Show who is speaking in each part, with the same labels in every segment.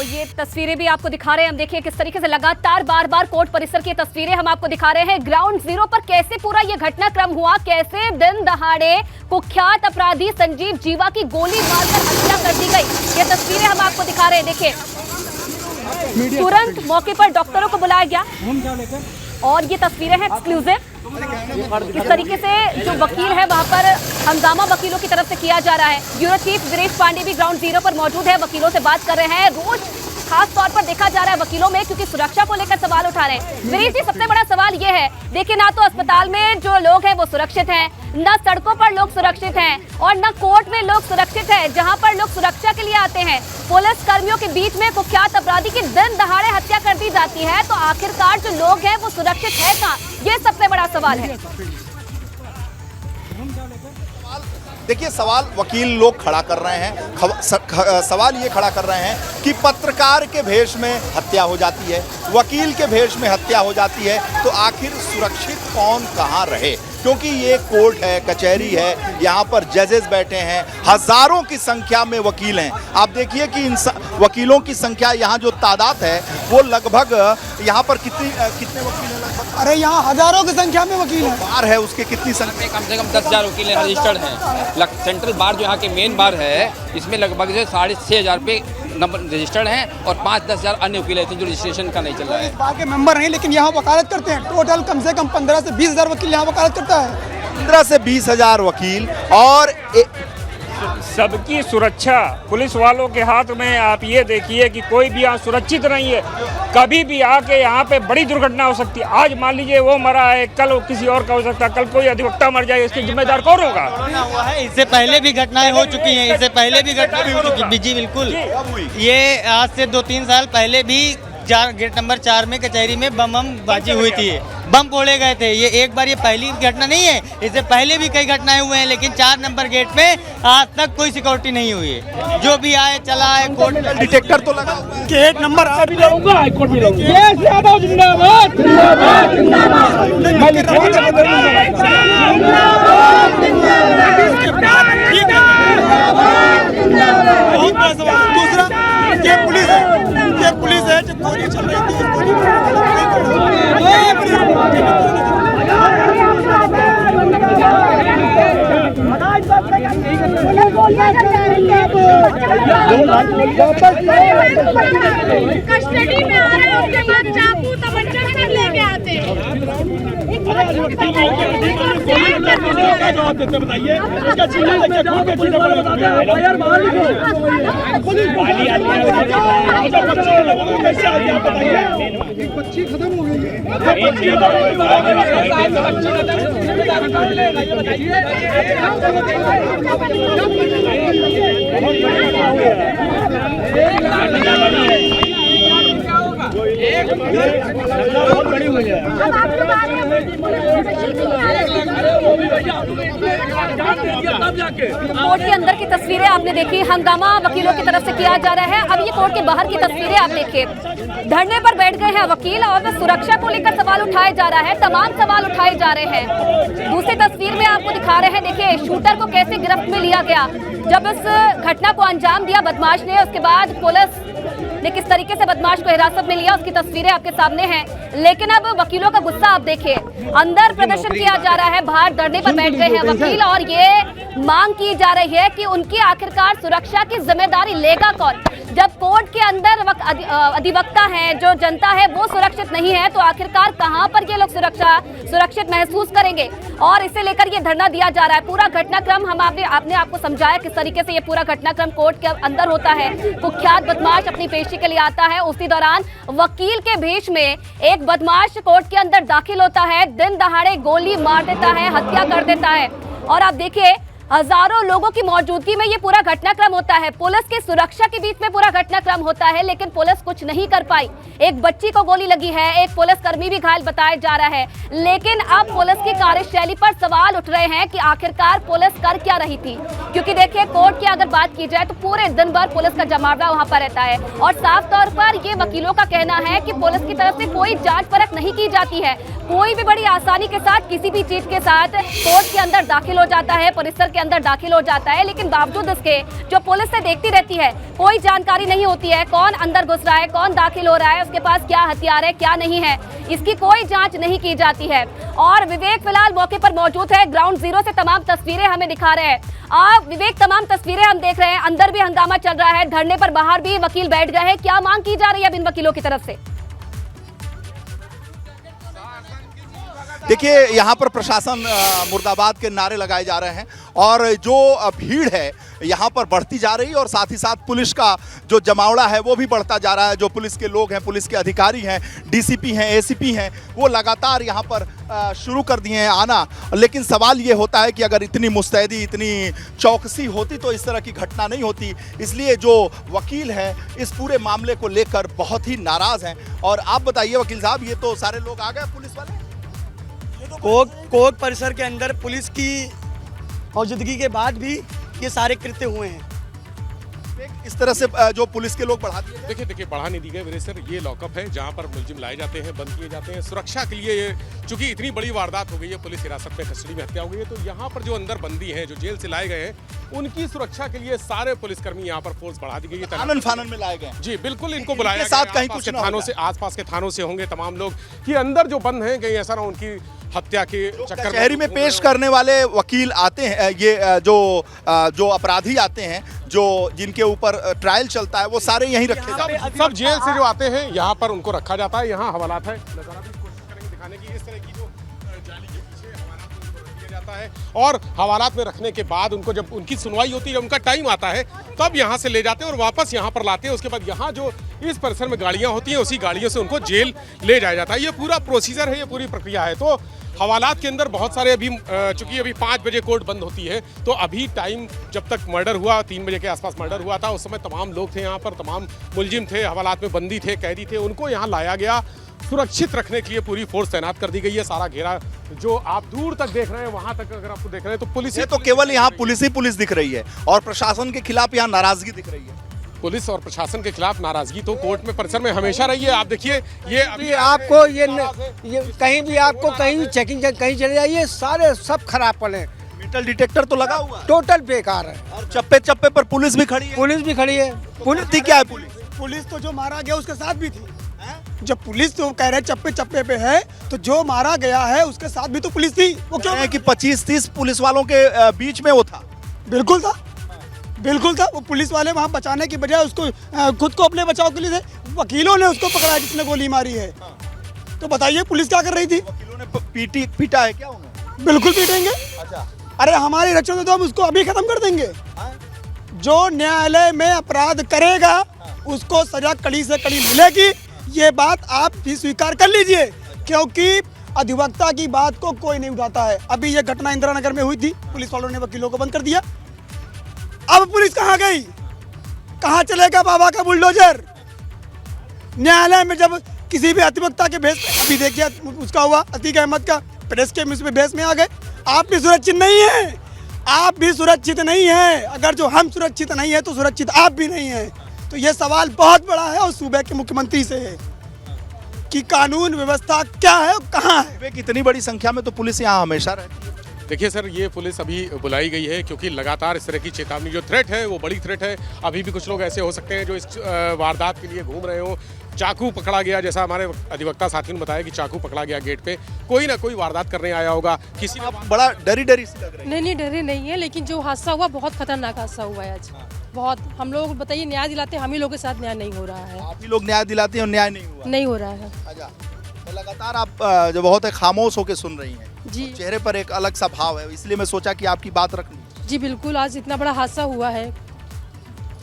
Speaker 1: ये तस्वीरें भी आपको दिखा रहे हैं हम। देखिए किस तरीके से लगातार बार बार कोर्ट परिसर की तस्वीरें हम आपको दिखा रहे हैं। ग्राउंड जीरो पर कैसे पूरा ये घटनाक्रम हुआ, कैसे दिन दहाड़े कुख्यात अपराधी संजीव जीवा की गोली मारकर हत्या कर दी गई, ये तस्वीरें हम आपको दिखा रहे हैं। देखिए तुरंत मौके पर डॉक्टरों को बुलाया गया और ये तस्वीरें हैं एक्सक्लूसिव। इस तरीके से जो वकील है वहां पर हंगामा वकीलों की तरफ से किया जा रहा है। ब्यूरो चीफ वीरेश पांडे भी ग्राउंड जीरो पर मौजूद है, वकीलों से बात कर रहे हैं। रोज खास तौर पर देखा जा रहा है वकीलों में, क्योंकि सुरक्षा को लेकर सवाल उठा रहे हैं। वीरेश जी, सबसे बड़ा सवाल ये है, देखिए ना तो अस्पताल में जो लोग हैं वो सुरक्षित हैं, न सड़कों पर लोग सुरक्षित हैं और न कोर्ट में लोग सुरक्षित हैं। जहां पर लोग सुरक्षा के लिए आते हैं, पुलिस कर्मियों के बीच में कुख्यात अपराधी की दिन दहाड़े हत्या कर दी जाती है, तो आखिरकार जो लोग हैं वो सुरक्षित है कहां, ये सबसे बड़ा सवाल है।
Speaker 2: देखिए, सवाल वकील लोग खड़ा कर रहे हैं। सवाल ये खड़ा कर रहे हैं कि पत्रकार के भेष में हत्या हो जाती है, वकील के भेष में हत्या हो जाती है, तो आखिर सुरक्षित कौन कहाँ रहे, क्योंकि ये कोर्ट है, कचहरी है, यहाँ पर जजेस बैठे हैं, हजारों की संख्या में वकील हैं। आप देखिए कि इन वकीलों की संख्या, यहाँ जो तादाद है वो लगभग, यहाँ पर कितने वकील हैं लगभग?
Speaker 3: अरे यहाँ हजारों की संख्या में वकील हैं।
Speaker 2: बार है उसके कितनी संख्या?
Speaker 4: कम से कम 10,000 वकील रजिस्टर्ड हैं। सेंट्रल बार जो यहाँ के मेन बार है, इसमें लगभग 6,500 पे नंबर रजिस्टर्ड हैं और 5-10 हज़ार अन्य वकील ऐसे जो रजिस्ट्रेशन का नहीं चल रहा है।
Speaker 3: इस बार के मेंबर नहीं, लेकिन यहाँ वकालत करते हैं। टोटल कम से कम 15 से 20 हज़ार वकील यहाँ वकालत करता है।
Speaker 2: 15 से 20 हज़ार वकील और
Speaker 5: सबकी सुरक्षा पुलिस वालों के हाथ में। आप ये देखिए कि कोई भी यहाँ सुरक्षित नहीं है, कभी भी आके यहाँ पे बड़ी दुर्घटना हो सकती है। आज मान लीजिए वो मरा है, कल किसी और का हो सकता है, कल कोई अधिवक्ता मर जाए, इसकी जिम्मेदार कौन होगा?
Speaker 6: हुआ है, इससे पहले भी घटनाएं हो चुकी हैं, इससे पहले भी घटना भी हो चुकी। जी बिल्कुल, ये आज से 2-3 साल पहले भी गेट नंबर 4 में कचहरी में बम बाजी हुई थी, बम फोड़े गए थे। ये एक बार, ये पहली घटना नहीं है, इससे पहले भी कई घटनाएं हुए हैं, लेकिन 4 नंबर गेट में आज तक कोई सिक्योरिटी नहीं हुई है। जो भी आए चला है, कोर्ट
Speaker 2: डिटेक्टर तो लगा हुआ है।
Speaker 3: गेट नंबर
Speaker 5: अभी जाऊंगा, हाईकोर्ट भी जाऊंगा।
Speaker 3: दूसरा, ये पुलिस है, ये पुलिस है जो गोली चल रही थी,
Speaker 7: कस्टडी में आ रहे हैं, उसके बाद चाकू तमंचा सब लेके आते हैं।
Speaker 5: बताइए, इसका चीज़ बच्ची खत्म हो गई
Speaker 1: कोर्ट के अंदर की तस्वीरें आपने देखी, हंगामा वकीलों की तरफ से किया जा रहा है। अब ये कोर्ट के बाहर की तस्वीरें आप देखिए, धरने पर बैठ गए हैं वकील और सुरक्षा को लेकर सवाल उठाए जा रहा है, तमाम सवाल उठाए जा रहे हैं। दूसरी तस्वीर में आपको दिखा रहे हैं, देखिए शूटर को कैसे गिरफ्त में लिया गया। जब इस घटना को अंजाम दिया बदमाश ने, उसके बाद पुलिस ने किस तरीके से बदमाश को हिरासत में लिया, उसकी तस्वीरें आपके सामने हैं। लेकिन अब वकीलों का गुस्सा आप देखिए, अंदर प्रदर्शन किया जा रहा है, बाहर धरने पर बैठ गए हैं वकील और ये मांग की जा रही है कि उनकी आखिरकार सुरक्षा की जिम्मेदारी लेगा कौन। जब कोर्ट के अंदर अधिवक्ता हैं, जो जनता है वो सुरक्षित नहीं है, तो आखिरकार कहां पर ये लोग सुरक्षित महसूस करेंगे। और इसे लेकर ये धरना दिया जा रहा है। पूरा घटनाक्रम आपने आपको समझाया किस तरीके से ये पूरा घटनाक्रम कोर्ट के अंदर होता है। कुख्यात बदमाश अपनी पेशी के लिए आता है, उसी दौरान वकील के भेष में एक बदमाश कोर्ट के अंदर दाखिल होता है, दिन दहाड़े गोली मार देता है, हत्या कर देता है। और आप देखिए हजारों लोगों की मौजूदगी में ये पूरा घटनाक्रम होता है। पुलिस की सुरक्षा के बीच में पूरा घटनाक्रम होता है, लेकिन पुलिस कुछ नहीं कर पाई। एक बच्ची को गोली लगी है, एक पुलिसकर्मी भी घायल बताया जा रहा है। लेकिन अब पुलिस की कार्यशैली पर सवाल उठ रहे हैं कि आखिरकार पुलिस कर क्या रही थी, क्योंकि देखिए कोर्ट की अगर बात की जाए तो पूरे दिन भर पुलिस का जमावड़ा वहां पर रहता है और साफ तौर पर ये वकीलों का कहना है कि पुलिस की तरफ से कोई जांच परख नहीं की जाती है। कोई भी बड़ी आसानी के साथ किसी भी चीज के साथ कोर्ट के अंदर दाखिल हो जाता है, परिसर के अंदर दाखिल हो जाता है, लेकिन बावजूद इसके जो पुलिस से देखती रहती है, कोई जानकारी नहीं होती है कौन अंदर घुस रहा है, कौन दाखिल हो रहा है, उसके पास क्या हथियार है क्या नहीं है, इसकी कोई जांच नहीं की जाती है। और विवेक फिलहाल मौके पर मौजूद है, ग्राउंड जीरो से तमाम तस्वीरें हमें दिखा रहे हैं। विवेक, तमाम तस्वीरें हम देख रहे हैं, अंदर भी हंगामा चल रहा है, धरने पर बाहर भी वकील बैठ गए हैं। क्या मांग की जा रही है इन वकीलों की तरफ से?
Speaker 2: देखिए, यहाँ पर प्रशासन मुर्दाबाद के नारे लगाए जा रहे हैं और जो भीड़ है यहाँ पर बढ़ती जा रही है और साथ ही साथ पुलिस का जो जमावड़ा है वो भी बढ़ता जा रहा है। जो पुलिस के लोग हैं, पुलिस के अधिकारी हैं, डीसीपी हैं, एसीपी हैं, वो लगातार यहाँ पर शुरू कर दिए हैं आना। लेकिन सवाल ये होता है कि अगर इतनी मुस्तैदी, इतनी चौकसी होती तो इस तरह की घटना नहीं होती। इसलिए जो वकील हैं इस पूरे मामले को लेकर बहुत ही नाराज़ हैं। और आप बताइए वकील साहब, ये तो सारे लोग आ गए पुलिस वाले?
Speaker 8: कोर्ट परिसर के अंदर पुलिस की मौजूदगी के बाद भी ये सारे कृत्य हुए हैं।
Speaker 2: इस तरह से जो पुलिस के लोग बढ़ा दिए?
Speaker 9: देखिए बढ़ा नहीं दी गए वीरे सर, ये लॉकअप है जहाँ पर मुलजिम लाए जाते हैं, बंद किए जाते हैं सुरक्षा के लिए। ये चूंकि इतनी बड़ी वारदात हो गई है, पुलिस हिरासत में, कस्टडी में हत्या हो गई है, तो यहाँ पर जो अंदर बंदी हैं, जो जेल से लाए गए हैं, उनकी सुरक्षा के लिए सारे पुलिसकर्मी यहाँ पर फोर्स बढ़ा दी गई है।
Speaker 2: आनन फानन में लाए गए?
Speaker 9: जी बिल्कुल, इनको बुलाया गया।
Speaker 2: साथ कहीं कुछ
Speaker 9: थानों से, आसपास के थानों से होंगे तमाम लोग कि अंदर जो बंद हैं, कहीं ऐसा ना उनकी हत्या के चक्कर
Speaker 2: कचहरी में पेश करने वाले वकील आते हैं, ये जो अपराधी आते हैं, जो जिनके ऊपर ट्रायल चलता है, वो सारे यहीं रखे जाते हैं।
Speaker 9: सब जेल से जो आते हैं यहाँ पर उनको रखा जाता है। यहाँ हवालात है, नजारा भी कोशिश करेंगे दिखाने की। इस तरह की जो जाली के पीछे हवालात में उनको रख दिया जाता है और हवालात में रखने के बाद उनको जब उनकी सुनवाई होती है, जब उनका टाइम आता है, तब यहाँ से ले जाते हैं और वापस यहाँ पर लाते हैं। उसके बाद यहाँ जो इस परिसर में गाड़ियाँ होती हैं, उसी गाड़ियों से उनको जेल ले जाया जाता है। ये पूरा प्रोसीजर है, ये पूरी प्रक्रिया है। तो हवालात के अंदर बहुत सारे चूंकि अभी 5 बजे कोर्ट बंद होती है, तो अभी टाइम जब तक मर्डर हुआ, 3 बजे के आसपास मर्डर हुआ था, उस समय तमाम लोग थे यहाँ पर, तमाम मुलजिम थे, हवालात में बंदी थे, कैदी थे, उनको यहाँ लाया गया। सुरक्षित रखने के लिए पूरी फोर्स तैनात कर दी गई है। सारा घेरा जो आप दूर तक देख रहे हैं, वहां तक अगर आपको देख रहे हैं तो पुलिस,
Speaker 2: ये तो केवल यहाँ पुलिस ही पुलिस दिख रही है और प्रशासन के खिलाफ यहाँ नाराजगी दिख रही है।
Speaker 9: पुलिस और प्रशासन के खिलाफ नाराजगी तो कोर्ट में परिसर में हमेशा रही है। आप देखिए, ये अभी
Speaker 8: आपको ये कहीं भी आपको कहीं भी चेकिंग कहीं चले जाइए, सारे सब खराब पड़े।
Speaker 2: मेटल डिटेक्टर तो लगा हुआ है,
Speaker 8: टोटल बेकार है।
Speaker 2: और चप्पे चप्पे पर पुलिस भी खड़ी है।
Speaker 8: पुलिस भी खड़ी है।
Speaker 2: पुलिस थी क्या है?
Speaker 3: पुलिस तो जो मारा गया उसके साथ भी थी। जब पुलिस तो कह रहे चप्पे चप्पे पे है, तो जो मारा गया है उसके साथ भी तो पुलिस थी। वो क्यों
Speaker 2: है कि 25-30 पुलिस वालों के बीच में वो था?
Speaker 3: बिल्कुल था, बिल्कुल था। वो पुलिस वाले वहाँ बचाने की बजाय उसको खुद को अपने बचाव के लिए थे। वकीलों ने उसको पकड़ा जिसने गोली मारी है। तो बताइए पुलिस क्या कर रही थी?
Speaker 2: वकीलों ने पीटा है क्या उन्हें?
Speaker 3: बिल्कुल पीटेंगे।
Speaker 2: अच्छा,
Speaker 3: अरे हमारी रक्षा में तो हम उसको अभी खत्म कर देंगे। जो न्यायालय में अपराध करेगा उसको सजा कड़ी से कड़ी मिलेगी। ये बात आप भी स्वीकार कर लीजिए, क्योंकि अधिवक्ता की बात को कोई नहीं उठाता है। अभी ये घटना इंदिरा नगर में हुई थी, पुलिस वालों ने वकीलों को बंद कर दिया। अब पुलिस कहाँ गई? कहाँ चलेगा बाबा का बुलडोजर? न्यायालय में जब किसी भी अधिवक्ता के भेस, अभी देखिए उसका हुआ अतीक अहमद का, प्रेस के भेस में आ गए। आप भी सुरक्षित नहीं है, आप भी सुरक्षित नहीं है। अगर जो हम सुरक्षित नहीं है तो सुरक्षित आप भी नहीं है। तो ये सवाल बहुत बड़ा है और सूबे के मुख्यमंत्री से है कि कानून व्यवस्था क्या है और कहाँ है।
Speaker 2: कितनी बड़ी संख्या में तो पुलिस यहाँ हमेशा रहती है।
Speaker 9: देखिए सर, ये पुलिस अभी बुलाई गई है क्योंकि लगातार इस तरह की चेतावनी, जो थ्रेट है वो बड़ी थ्रेट है। अभी भी कुछ लोग ऐसे हो सकते हैं जो इस वारदात के लिए घूम रहे हो। चाकू पकड़ा गया, जैसा हमारे अधिवक्ता साथी ने बताया कि चाकू पकड़ा गया गेट पे। कोई ना कोई वारदात करने आया होगा। किसी ने
Speaker 2: बड़ा डरी सी लग रही है।
Speaker 10: नहीं, डरे नहीं है, लेकिन जो हादसा हुआ बहुत खतरनाक हादसा हुआ है आज। बहुत, हम लोग बताइए न्याय दिलाते हैं, हम ही लोग के साथ न्याय नहीं हो रहा है।
Speaker 2: आप ही लोग न्याय दिलाते हैं और न्याय नहीं हो रहा है। अच्छा, तो लगातार आप जो बहुत खामोश होकर सुन रही हैं
Speaker 10: जी,
Speaker 2: चेहरे पर एक अलग सा भाव है, इसलिए मैं सोचा कि आपकी बात रख लूं।
Speaker 10: जी बिल्कुल, आज इतना बड़ा हादसा हुआ है,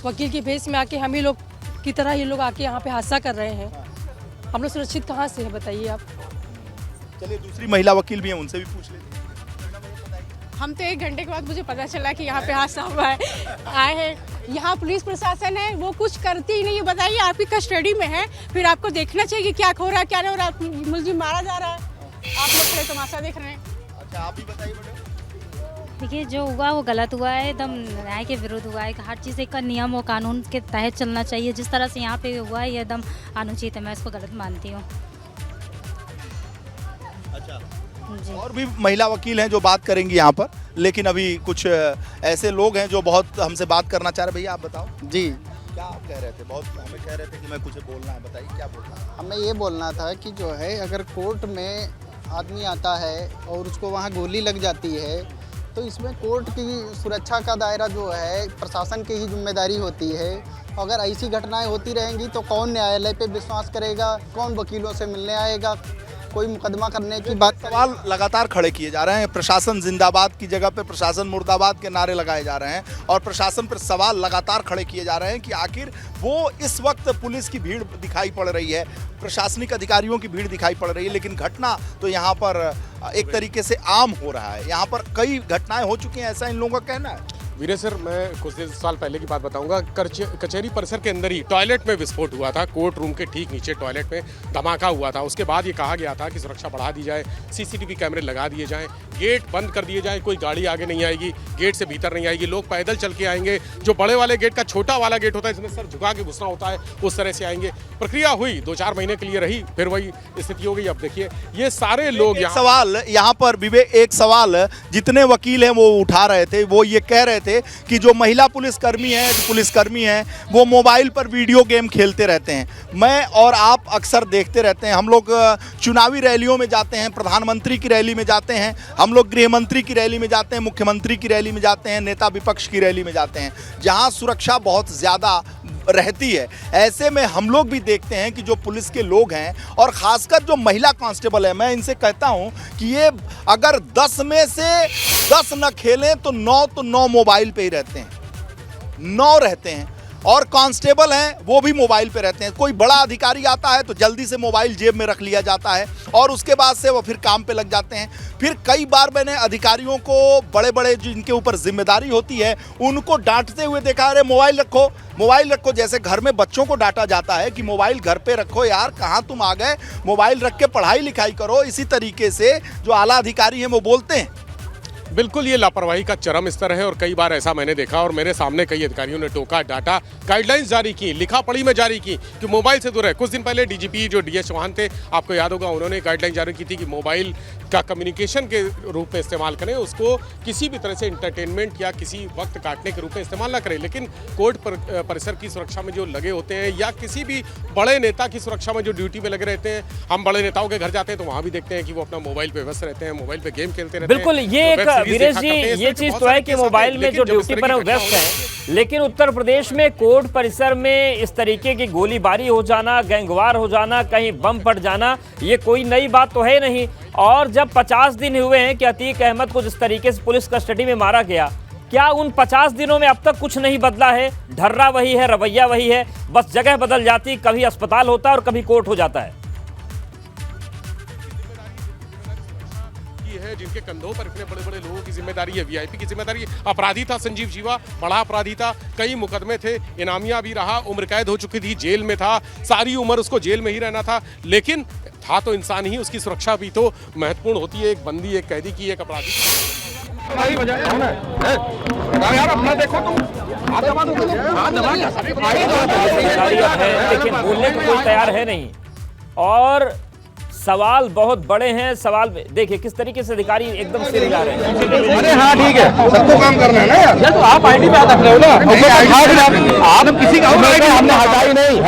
Speaker 10: वकील के भेस में आके हम ही लोग की तरह ये लोग आके यहाँ पे हादसा कर रहे हैं। हम लोग सुरक्षित कहाँ से है बताइए आप?
Speaker 2: चलिए दूसरी महिला वकील भी हैं, उनसे भी पूछ लेते हैं।
Speaker 7: हम तो 1 घंटे के बाद मुझे पता चला कि यहाँ पे हादसा हुआ है। आए हैं, यहाँ पुलिस प्रशासन है वो कुछ करती ही नहीं है। बताइए, आपकी कस्टडी में है, फिर आपको देखना चाहिए कि क्या हो रहा है क्या नहीं हो रहा है। मुलजिम मारा जा रहा है, आप लोग खड़े तमाशा देख रहे हैं।
Speaker 2: अच्छा, आप भी बताइए बेटा।
Speaker 11: देखिए, जो हुआ वो गलत हुआ है, एकदम न्याय के विरुद्ध हुआ है। हर चीज़ का नियम और कानून के तहत चलना चाहिए। जिस तरह से यहाँ पे हुआ है ये एकदम अनुचित है, मैं इसको गलत मानती हूँ।
Speaker 2: अच्छा, और भी महिला वकील हैं जो बात करेंगी यहाँ पर। लेकिन अभी कुछ ऐसे लोग हैं जो बहुत हमसे बात करना चाह रहे। भैया आप बताओ
Speaker 12: जी,
Speaker 2: क्या आप कह रहे थे? बहुत हमें कह रहे थे कि मैं कुछ बोलना है, बताइए क्या बोलना है?
Speaker 12: हमें ये बोलना था कि जो है अगर कोर्ट में आदमी आता है और उसको वहाँ गोली लग जाती है तो इसमें कोर्ट की सुरक्षा का दायरा जो है प्रशासन की ही जिम्मेदारी होती है। अगर ऐसी घटनाएं होती रहेंगी तो कौन न्यायालय पे विश्वास करेगा, कौन वकीलों से मिलने आएगा, कोई मुकदमा करने की बात।
Speaker 2: सवाल लगातार खड़े किए जा रहे हैं। प्रशासन जिंदाबाद की जगह पे प्रशासन मुर्दाबाद के नारे लगाए जा रहे हैं और प्रशासन पर सवाल लगातार खड़े किए जा रहे हैं कि आखिर वो इस वक्त पुलिस की भीड़ दिखाई पड़ रही है, प्रशासनिक अधिकारियों की भीड़ दिखाई पड़ रही है, लेकिन घटना तो यहाँ पर एक तरीके से आम हो रहा है। यहाँ पर कई घटनाएं हो चुकी हैं, ऐसा इन लोगों का कहना है।
Speaker 9: वीरे सर, मैं कुछ देर साल पहले की बात बताऊंगा। कचहरी परिसर के अंदर ही टॉयलेट में विस्फोट हुआ था। कोर्ट रूम के ठीक नीचे टॉयलेट में धमाका हुआ था। उसके बाद ये कहा गया था कि सुरक्षा बढ़ा दी जाए, सीसीटीवी कैमरे लगा दिए जाएं, गेट बंद कर दिए जाएं, कोई गाड़ी आगे नहीं आएगी, गेट से भीतर नहीं आएगी, लोग पैदल चल के आएंगे। जो बड़े वाले गेट का छोटा वाला गेट होता है जिसमें सर झुका के घुसना होता है, उस तरह से आएंगे। प्रक्रिया हुई, 2-4 महीने के लिए रही, फिर वही स्थिति हो गई। अब देखिए ये सारे लोग
Speaker 2: सवाल यहाँ पर विवेक, एक सवाल जितने वकील हैं वो उठा रहे थे, वो ये कह रहे थे कि जो महिला पुलिसकर्मी है, जो पुलिसकर्मी हैं, वो मोबाइल पर वीडियो गेम खेलते रहते हैं। मैं और आप अक्सर देखते रहते हैं, हम लोग चुनावी रैलियों में जाते हैं, प्रधानमंत्री की रैली में जाते हैं, हम लोग गृह मंत्री की रैली में जाते हैं, मुख्यमंत्री की रैली में जाते हैं, नेता विपक्ष की रैली में जाते हैं, जहां सुरक्षा बहुत ज़्यादा रहती है। ऐसे में हम लोग भी देखते हैं कि जो पुलिस के लोग हैं और ख़ासकर जो महिला कांस्टेबल है, मैं इनसे कहता हूं कि ये अगर 10 में से 10 न खेलें तो 9 मोबाइल पे ही रहते हैं, 9 रहते हैं। और कांस्टेबल हैं वो भी मोबाइल पे रहते हैं। कोई बड़ा अधिकारी आता है तो जल्दी से मोबाइल जेब में रख लिया जाता है और उसके बाद से वो फिर काम पे लग जाते हैं। फिर कई बार मैंने अधिकारियों को, बड़े बड़े जिनके ऊपर जिम्मेदारी होती है, उनको डांटते हुए देखा, अरे मोबाइल रखो, मोबाइल रखो। जैसे घर में बच्चों को डांटा जाता है कि मोबाइल घर पे रखो यार, कहाँ तुम आ गए, मोबाइल रख के पढ़ाई लिखाई करो। इसी तरीके से जो आला अधिकारी हैं वो बोलते हैं।
Speaker 9: बिल्कुल ये लापरवाही का चरम स्तर है और कई बार ऐसा मैंने देखा और मेरे सामने कई अधिकारियों ने टोका, डाटा, गाइडलाइंस जारी की, लिखा पढ़ी में जारी की कि मोबाइल से दूर है। कुछ दिन पहले डीजीपी जो डीएस चौहान थे, आपको याद होगा, उन्होंने गाइडलाइन जारी की थी कि मोबाइल का कम्युनिकेशन के रूप में इस्तेमाल करें, उसको किसी भी तरह से इंटरटेनमेंट या किसी वक्त काटने के रूप में इस्तेमाल ना करें। लेकिन कोर्ट परिसर की सुरक्षा में जो लगे होते हैं या किसी भी बड़े नेता की सुरक्षा में जो ड्यूटी में लगे रहते हैं, हम बड़े नेताओं के घर जाते हैं तो वहाँ भी देखते हैं कि वो अपना मोबाइल पे व्यस्त रहते हैं, मोबाइल पे गेम खेलते रहते हैं।
Speaker 5: बिल्कुल, ये वीरेश जी, ये चीज तो है कि मोबाइल में जो ड्यूटी पर व्यस्त है, लेकिन उत्तर प्रदेश में कोर्ट परिसर में इस तरीके की गोलीबारी हो जाना, गैंगवार हो जाना, कहीं बम फट जाना, ये कोई नई बात तो है नहीं। और जब 50 दिन हुए हैं कि अतीक अहमद को जिस तरीके से पुलिस कस्टडी में मारा गया, क्या उन 50 दिनों में अब तक कुछ नहीं बदला है? ढर्रा वही है, रवैया वही है, बस जगह बदल जाती, कभी अस्पताल होता है और कभी कोर्ट हो जाता है।
Speaker 9: जिनके कंधों पर इतने बड़े बड़े लोगों की जिम्मेदारी है, वीआईपी की जिम्मेदारी है। अपराधी था संजीव जीवा, बड़ा अपराधी था, कई मुकदमे थे, इनामिया भी रहा, उम्र कैद हो चुकी थी, जेल में था, सारी उम्र उसको जेल में ही रहना था, लेकिन था तो इंसान ही, उसकी सुरक्षा भी तो महत्वपूर्ण होती है। एक बंदी, एक कैदी की, एक अपराधी।
Speaker 5: लेकिन बोलने को कोई तैयार है नहीं और सवाल बहुत बड़े हैं। सवाल देखिए किस तरीके से अधिकारी एकदम सिर हिला रहे हैं।
Speaker 13: अरे हाँ ठीक है, सबको काम करना है ना यार। तो आप आईडी पे रख रहे हो ना, आप किसी का हमने हटाई नहीं,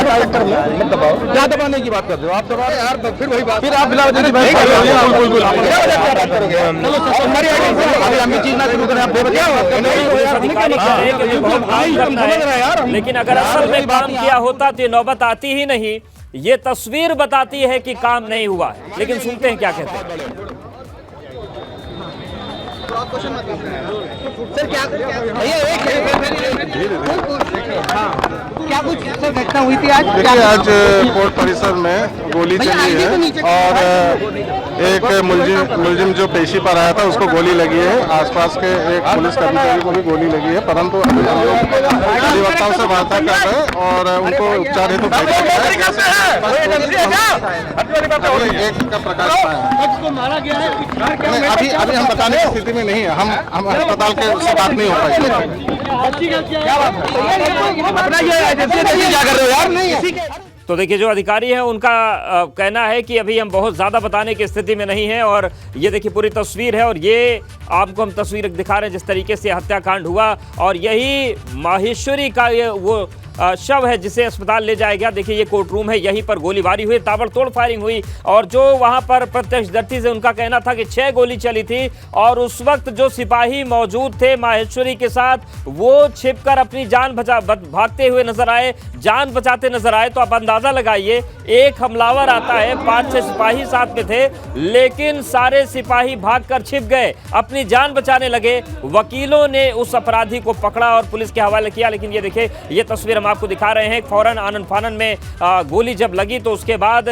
Speaker 13: मत दबाओ। क्या दबाने की बात कर रहे हो आप? दबा यार, फिर वही बात, फिर आप बिना वजह की
Speaker 5: यार। लेकिन अगर असल में काम किया होता तो ये नौबत आती ही नहीं। ये तस्वीर बताती है कि काम नहीं हुआ है, लेकिन सुनते हैं क्या कहते हैं।
Speaker 12: सर क्या कुछ सर घटना हुई थी आज?
Speaker 14: देखिए आज कोर्ट परिसर में गोली चली है और एक मुलजिम जो पेशी पर आया था उसको गोली लगी है। आसपास के एक पुलिस कर्मचारी को भी गोली लगी है, परंतु अभी हम लोग अधिवक्ताओं से वार्ता कर रहे हैं और उनको उपचार हेतु एक का प्रकाश पाया है। अभी हम बताने की स्थिति में नहीं है, हम अस्पताल के से बात नहीं हो पाएगी। क्या कर रहे हो यार? नहीं
Speaker 15: तो देखिए जो अधिकारी हैं उनका कहना है कि अभी हम बहुत ज़्यादा बताने की स्थिति में नहीं हैं। और ये देखिए पूरी तस्वीर है और ये आपको हम तस्वीर दिखा रहे हैं जिस तरीके से हत्याकांड हुआ। और यही माहेश्वरी का ये वो शव है जिसे अस्पताल ले जाया गया। देखिए ये कोर्ट रूम है, यहीं पर गोलीबारी हुई, ताबड़तोड़ फायरिंग हुई। और जो वहां पर प्रत्यक्षदर्शी से उनका कहना था कि 6 गोली चली थी और उस वक्त जो सिपाही मौजूद थे माहेश्वरी के साथ वो छिपकर अपनी जान भागते हुए नजर आए, जान बचाते नजर आए। तो आप अंदाजा लगाइए, एक हमलावर आता है, 5-6 सिपाही साथ में थे, लेकिन सारे सिपाही भागकर छिप गए, अपनी जान बचाने लगे। वकीलों ने उस अपराधी को पकड़ा और पुलिस के हवाले किया। लेकिन ये देखिए ये तस्वीर आपको दिखा रहे हैं, फौरन आनन फानन में गोली जब लगी तो उसके बाद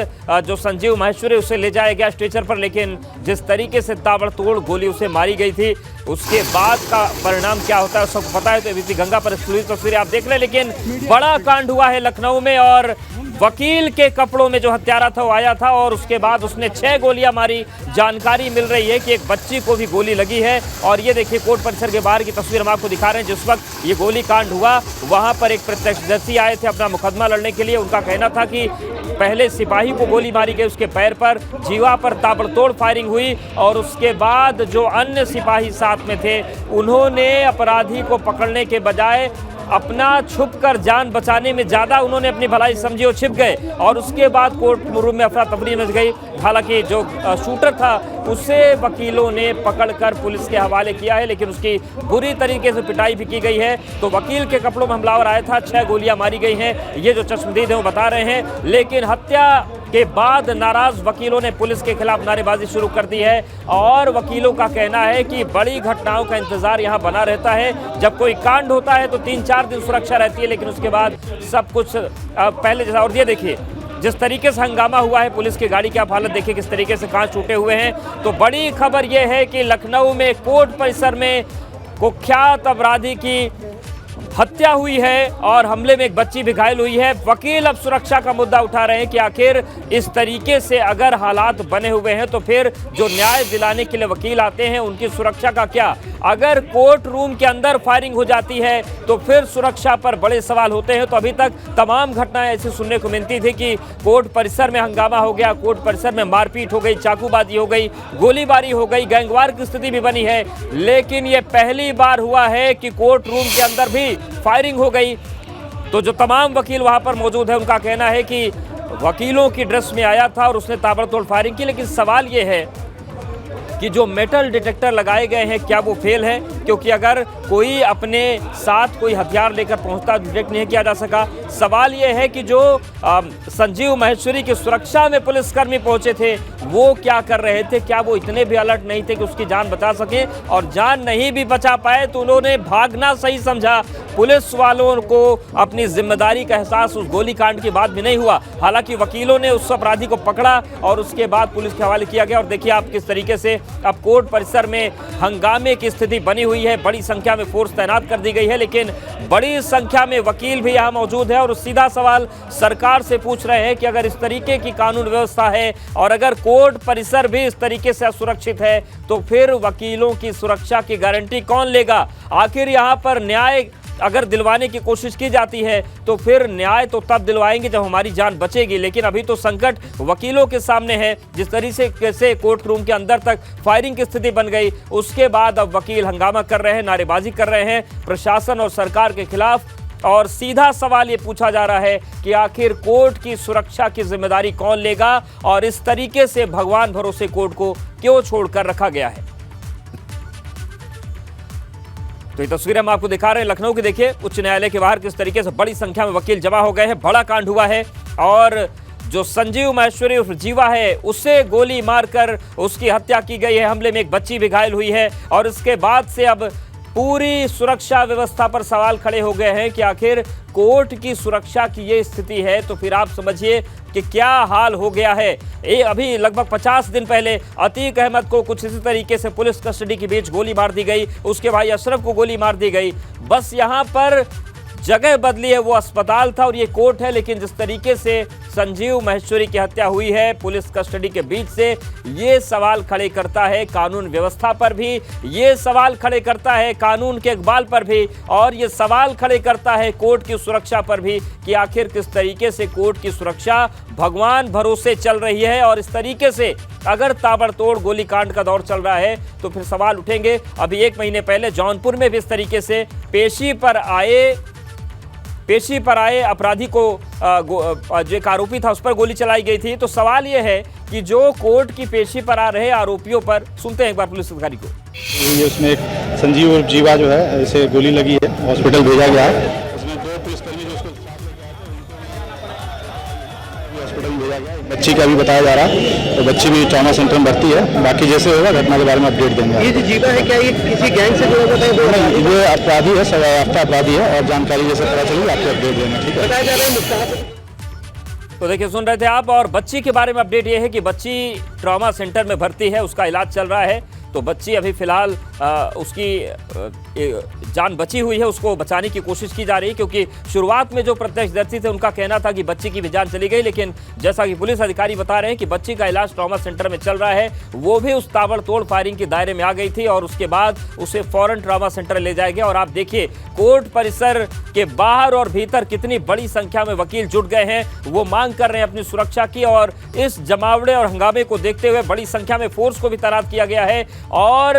Speaker 15: जो संजीव माहेश्वरी उसे ले जाया गया स्ट्रेचर पर। लेकिन जिस तरीके से ताबड़तोड़ गोली उसे मारी गई थी उसके बाद का परिणाम क्या होता है सबको पता है। तो एबीपी गंगा पर एक्सक्लूसिव तस्वीरें आप देख रहे हैं। लेकिन बड़ा कांड हुआ है लखनऊ में और वकील के कपड़ों में जो हत्यारा था वो आया था और उसके बाद उसने 6 गोलियां मारी। जानकारी मिल रही है कि एक बच्ची को भी गोली लगी है। और ये देखिए कोर्ट परिसर के बाहर की तस्वीर हम आपको दिखा रहे हैं। जिस वक्त ये गोली कांड हुआ वहां पर एक प्रत्यक्षदर्शी आए थे अपना मुकदमा लड़ने के लिए। उनका कहना था कि पहले सिपाही को गोली मारी गई, उसके पैर पर, जीवा पर ताबड़तोड़ फायरिंग हुई और उसके बाद जो अन्य सिपाही साथ में थे उन्होंने अपराधी को पकड़ने के बजाय अपना छुपकर जान बचाने में ज़्यादा उन्होंने अपनी भलाई समझी और छिप गए। और उसके बाद कोर्ट रूम में अफरा तफरी मच गई। हालांकि जो शूटर था उसे वकीलों ने पकड़कर पुलिस के हवाले किया है, लेकिन उसकी बुरी तरीके से पिटाई भी की गई है। तो वकील के कपड़ों में हमलावर आया था, 6 गोलियां मारी गई हैं, ये जो चश्मदीद है वो बता रहे हैं। लेकिन हत्या के बाद नाराज वकीलों ने पुलिस के खिलाफ नारेबाजी शुरू कर दी है और वकीलों का कहना है कि बड़ी घटनाओं का इंतजार यहाँ बना रहता है। जब कोई कांड होता है तो 3-4 दिन सुरक्षा रहती है, लेकिन उसके बाद सब कुछ पहले जैसा। और ये देखिए जिस तरीके से हंगामा हुआ है, पुलिस की गाड़ी की आप हालत देखिए किस तरीके से कांच टूटे हुए हैं। तो बड़ी खबर यह है कि लखनऊ में कोर्ट परिसर में कुख्यात अपराधी की हत्या हुई है और हमले में एक बच्ची भी घायल हुई है। वकील अब सुरक्षा का मुद्दा उठा रहे हैं कि आखिर इस तरीके से अगर हालात बने हुए हैं तो फिर जो न्याय दिलाने के लिए वकील आते हैं उनकी सुरक्षा का क्या। अगर कोर्ट रूम के अंदर फायरिंग हो जाती है तो फिर सुरक्षा पर बड़े सवाल होते हैं। तो अभी तक तमाम घटनाएं ऐसी सुनने को मिलती थी कि कोर्ट परिसर में हंगामा हो गया, कोर्ट परिसर में मारपीट हो गई, चाकूबाजी हो गई, गोलीबारी हो गई, गैंगवार की स्थिति भी बनी है। लेकिन ये पहली बार हुआ है कि कोर्ट रूम के अंदर भी फायरिंग हो गई। तो जो तमाम वकील वहां पर मौजूद है उनका कहना है कि वकीलों की ड्रेस में आया था और उसने ताबड़तोड़ फायरिंग की। लेकिन सवाल ये है कि जो मेटल डिटेक्टर लगाए गए हैं क्या वो फेल है, क्योंकि अगर कोई अपने साथ कोई हथियार लेकर पहुंचता डिटेक्ट नहीं किया जा सका। सवाल ये है कि जो संजीव माहेश्वरी की सुरक्षा में पुलिसकर्मी पहुंचे थे वो क्या कर रहे थे, क्या वो इतने भी अलर्ट नहीं थे कि उसकी जान बचा सके। और जान नहीं भी बचा पाए तो उन्होंने भागना सही समझा। पुलिस वालों को अपनी जिम्मेदारी का एहसास उस गोलीकांड के बाद भी नहीं हुआ। हालांकि वकीलों ने उस अपराधी को पकड़ा और उसके बाद पुलिस के हवाले किया गया। और देखिए आप किस तरीके से अब कोर्ट परिसर में हंगामे की स्थिति बनी हुई है, बड़ी संख्या में फोर्स तैनात कर दी गई है, लेकिन बड़ी संख्या में वकील भी यहाँ मौजूद है। और सीधा सवाल सरकार से पूछ रहे हैं कि अगर इस तरीके की कानून व्यवस्था है और अगर कोर्ट परिसर भी इस तरीके से असुरक्षित है तो फिर वकीलों की सुरक्षा की गारंटी कौन लेगा। आखिर यहाँ पर न्याय अगर दिलवाने की कोशिश की जाती है तो फिर न्याय तो तब दिलवाएंगे जब हमारी जान बचेगी। लेकिन अभी तो संकट वकीलों के सामने है। जिस तरीके से कोर्ट रूम के अंदर तक फायरिंग की स्थिति बन गई उसके बाद अब वकील हंगामा कर रहे हैं, नारेबाजी कर रहे हैं प्रशासन और सरकार के खिलाफ। और सीधा सवाल ये पूछा जा रहा है कि आखिर कोर्ट की सुरक्षा की जिम्मेदारी कौन लेगा और इस तरीके से भगवान भरोसे कोर्ट को क्यों छोड़कर रखा गया है। तो ये तस्वीरें हम आपको दिखा रहे हैं लखनऊ की। देखिए उच्च न्यायालय के बाहर किस तरीके से बड़ी संख्या में वकील जमा हो गए हैं। बड़ा कांड हुआ है और जो संजीव माहेश्वरी उर्फ जीवा है उसे गोली मारकर उसकी हत्या की गई है। हमले में एक बच्ची भी घायल हुई है और इसके बाद से अब पूरी सुरक्षा व्यवस्था पर सवाल खड़े हो गए हैं कि आखिर कोर्ट की सुरक्षा की ये स्थिति है तो फिर आप समझिए कि क्या हाल हो गया है। ये अभी लगभग 50 दिन पहले अतीक अहमद को कुछ इसी तरीके से पुलिस कस्टडी के बीच गोली मार दी गई, उसके भाई अशरफ को गोली मार दी गई। बस यहाँ पर जगह बदली है, वो अस्पताल था और ये कोर्ट है। लेकिन जिस तरीके से संजीव महेश्वरी की हत्या हुई है पुलिस कस्टडी के बीच से, ये सवाल खड़े करता है कानून व्यवस्था पर भी, ये सवाल खड़े करता है कानून के इकबाल पर भी, और ये सवाल खड़े करता है कोर्ट की सुरक्षा पर भी कि आखिर किस तरीके से कोर्ट की सुरक्षा भगवान भरोसे चल रही है। और इस तरीके से अगर ताबड़तोड़ गोलीकांड का दौर चल रहा है तो फिर सवाल उठेंगे। अभी 1 महीने पहले जौनपुर में भी इस तरीके से पेशी पर आए अपराधी को जो एक आरोपी था उस पर गोली चलाई गई थी। तो सवाल यह है कि जो कोर्ट की पेशी पर आ रहे आरोपियों पर, सुनते हैं एक बार पुलिस अधिकारी को।
Speaker 16: ये उसमें एक संजीव और जीवा जो है इसे गोली लगी है, हॉस्पिटल भेजा गया है। उसमें 2 पुलिसकर्मी जो उसको हॉस्पिटल भेजा गया है। बच्ची का भी बताया जा रहा है, तो बच्ची भी ट्रॉमा सेंटर में भर्ती है। बाकी जैसे होगा घटना के बारे में अपडेट देंगे। ये जो जीवा है क्या ये किसी गैंग से जुड़ा हुआ है? ये अपराधी है, सजा याफ्ता अपराधी है, और जानकारी जैसे पता चलेगी आपको अपडेट देंगे। ठीक है, बताया जा रहा है।
Speaker 15: तो देखिए, सुन रहे थे आप। और बच्ची के बारे में अपडेट ये है कि बच्ची ट्रॉमा सेंटर में भर्ती है, उसका इलाज चल रहा है। तो बच्ची अभी फिलहाल उसकी जान बची हुई है, उसको बचाने की कोशिश की जा रही है, क्योंकि शुरुआत में जो प्रत्यक्षदर्शी थे उनका कहना था कि बच्ची की भी जान चली गई। लेकिन जैसा कि पुलिस अधिकारी बता रहे हैं कि बच्ची का इलाज ट्रॉमा सेंटर में चल रहा है, वो भी उस ताबड़तोड़ फायरिंग के दायरे में आ गई थी और उसके बाद उसे फौरन ट्रॉमा सेंटर ले जाया गया। और आप देखिए कोर्ट परिसर के बाहर और भीतर कितनी बड़ी संख्या में वकील जुट गए हैं, वो मांग कर रहे हैं अपनी सुरक्षा की। और इस जमावड़े और हंगामे को देखते हुए बड़ी संख्या में फोर्स को भी तैनात किया गया है। और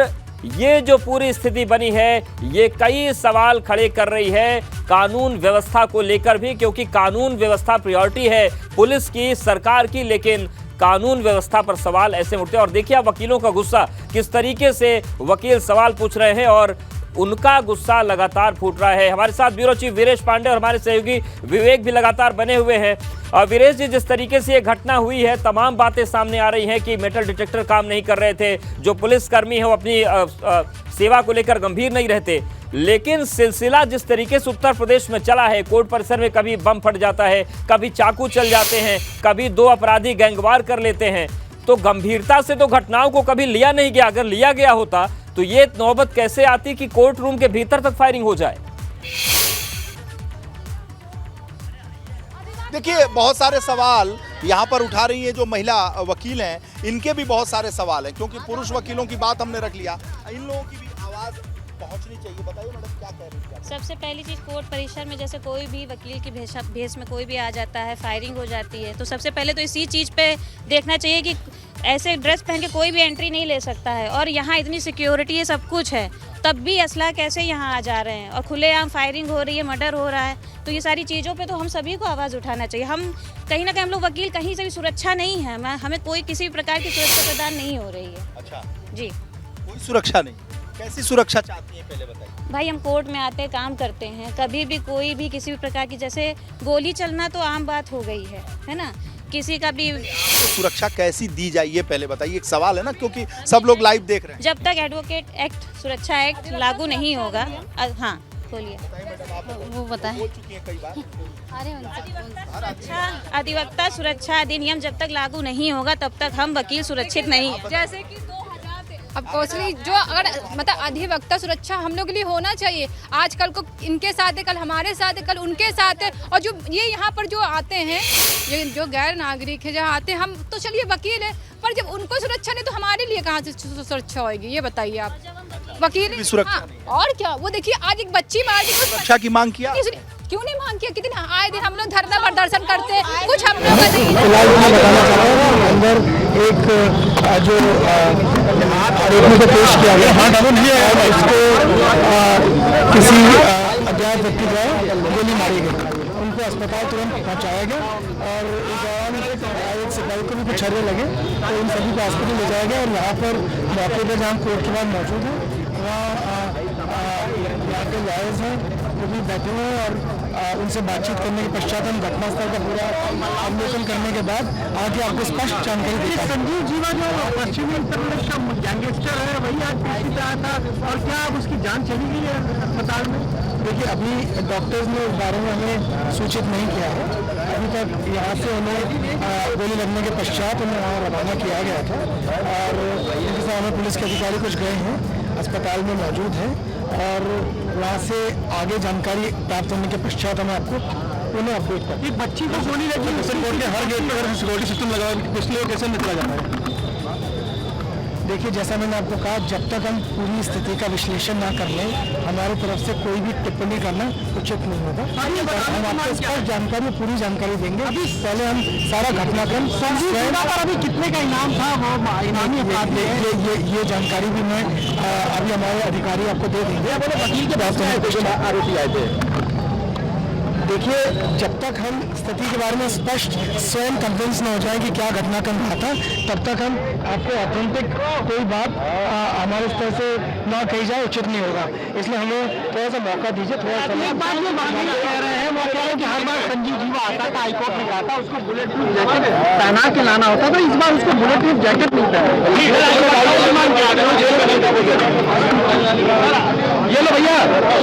Speaker 15: ये जो पूरी स्थिति बनी है, ये कई सवाल खड़े कर रही है कानून व्यवस्था को लेकर भी, क्योंकि कानून व्यवस्था प्रायोरिटी है पुलिस की, सरकार की, लेकिन कानून व्यवस्था पर सवाल ऐसे उठते हैं। और देखिए आप वकीलों का गुस्सा, किस तरीके से वकील सवाल पूछ रहे हैं और उनका गुस्सा लगातार फूट रहा है। हमारे साथ ब्यूरो चीफ वीरेश पांडे और हमारे सहयोगी विवेक भी लगातार बने हुए हैं। और वीरेश जी, जिस तरीके से ये घटना हुई है, तमाम बातें सामने आ रही हैं कि मेटल डिटेक्टर काम नहीं कर रहे थे, जो पुलिसकर्मी है वो अपनी सेवा को लेकर गंभीर नहीं रहते, लेकिन सिलसिला जिस तरीके से उत्तर प्रदेश में चला है, कोर्ट परिसर में कभी बम फट जाता है, कभी चाकू चल जाते हैं, कभी 2 अपराधी गैंगवार कर लेते हैं, तो गंभीरता से तो घटनाओं को कभी लिया नहीं गया। अगर लिया गया होता तो ये नौबत कैसे आती कि कोर्ट रूम के भीतर तक फायरिंग हो जाए?
Speaker 2: देखिए, बहुत सारे सवाल यहाँ पर उठा रही है जो महिला वकील हैं, इनके भी बहुत सारे सवाल हैं, क्योंकि पुरुष वकीलों की बात हमने रख लिया, इन लोगों की भी आवाज़ पहुँचनी चाहिए। बताइए मैडम, क्या कह रही हैं?
Speaker 17: सबसे पहली चीज़, कोर्ट परिसर में जैसे कोई भी वकील की भेष में कोई भी आ जाता है, फायरिंग हो जाती है, तो सबसे पहले तो इसी चीज़ पे देखना चाहिए कि ऐसे ड्रेस पहन के कोई भी एंट्री नहीं ले सकता है। और यहाँ इतनी सिक्योरिटी है, सब कुछ है, तब भी असला कैसे यहाँ आ जा रहे हैं और खुलेआम फायरिंग हो रही है, मर्डर हो रहा है। तो ये सारी चीज़ों पे तो हम सभी को आवाज़ उठाना चाहिए। हम कहीं ना कहीं, हम लोग वकील कहीं से भी सुरक्षा नहीं है, हमें कोई किसी भी प्रकार की सुरक्षा प्रदान नहीं हो रही है।
Speaker 2: अच्छा
Speaker 17: जी,
Speaker 2: कोई सुरक्षा नहीं? कैसी सुरक्षा चाहती हैं, पहले बताइए।
Speaker 17: भाई हम कोर्ट में आते काम करते हैं, कभी भी कोई भी किसी भी प्रकार की, जैसे गोली चलना तो आम बात हो गई है ना, किसी का भी।
Speaker 2: तो सुरक्षा कैसी दी जाए ये पहले बताइए, एक सवाल है ना, क्योंकि सब लोग लाइव देख रहे हैं।
Speaker 17: जब तक एडवोकेट एक्ट, सुरक्षा एक्ट लागू नहीं होगा। हाँ बोलिए,
Speaker 11: वो बताएं।
Speaker 17: अच्छा, अधिवक्ता सुरक्षा अधिनियम जब तक लागू नहीं होगा तब तक हम वकील सुरक्षित नहीं है।
Speaker 18: जैसे कि अब कौशली जो अगर मतलब अधिवक्ता सुरक्षा हम लोग के लिए होना चाहिए। आजकल को इनके साथ है, कल हमारे साथ है, कल उनके साथ है। और जो ये यहाँ पर जो आते हैं, जो गैर नागरिक है जहाँ आते हैं, हम तो चलिए वकील है, पर जब उनको सुरक्षा नहीं तो हमारे लिए कहाँ से सुरक्षा होगी, ये बताइए आप। वकील
Speaker 2: सुरक्षा
Speaker 18: और क्या, वो देखिए आज एक बच्ची मार दी,
Speaker 2: सुरक्षा की मांग किया,
Speaker 18: क्यों नहीं मांग किया? कितने आए दिन हम लोग धरना प्रदर्शन करते हैं, कुछ हम लोग
Speaker 13: अंदर एक जो आरोपी को पेश किया गया, इसको किसी अज्ञात व्यक्ति द्वारा गोली मारी गई, उनको अस्पताल तुरंत पहुंचाया गया और इस दौरान एक सिपाही को भी कुछ छर्रे लगे, तो इन सभी को अस्पताल ले जाया गया। और यहाँ पर मौके पर जहाँ कोर्ट के बाद मौजूद है, वहाँ यहाँ के लॉयर्स हैं, वो भी बैठे हुए हैं और उनसे बातचीत करने के पश्चात हम घटनास्थल का पूरा अवलोकन करने के बाद आगे आपको स्पष्ट जानकारी देते हैं। संजीव जीवा जो पश्चिमी उत्तर प्रदेश का गैंगस्टर है, वही आज पेशी पे आया था, और क्या अब उसकी जान चली गई है अस्पताल में? देखिए, अभी डॉक्टर्स ने इस बारे में हमें सूचित नहीं किया है। अभी तक यहाँ से उन्हें गोली लगने के पश्चात उन्हें वहाँ रवाना किया गया था और इनके साथ हमें पुलिस के अधिकारी कुछ गए हैं, अस्पताल में मौजूद हैं और वहाँ से आगे जानकारी प्राप्त होने के पश्चात हमें आपको
Speaker 16: उन्हें अपडेट कर। एक बच्ची को गोली लगी, कोर्ट के हर गेट पर अगर सिक्योरिटी सिस्टम लगा हुआ है, पिछले कैसे निकला जाता है? देखिए, जैसा मैंने आपको कहा, जब तक हम पूरी स्थिति का विश्लेषण ना कर लें, हमारी तरफ से कोई भी टिप्पणी करना उचित नहीं होगा। हम आपको स्पष्ट जानकारी, पूरी जानकारी देंगे। अभी पहले हम सारा घटनाक्रम पर अभी कितने का इनाम था, वो इनामी ये जानकारी भी मैं अभी हमारे अधिकारी आपको दे देंगे। वकील के पास आरोपी आए थे। देखिए, जब तक हम स्थिति के बारे में स्पष्ट स्वयं कन्विंस न हो जाए कि क्या घटनाक्रम रहा था, तब तक हम आपको ऑथेंटिक कोई बात हमारे स्तर से ना कही जाए उचित नहीं होगा। इसलिए हमें थोड़ा सा मौका दीजिए, थोड़ा सा। एक बात जो कह रहे हैं, वो कह रहे हैं कि हर बार संजीव जीवा आता था, हाईकोर्ट ने कहा था उसको बुलेट प्रूफ जैकेट पहना के लाना होता था, इस बार उसको बुलेट प्रूफ जैकेट मिलता है। ये लो भैया।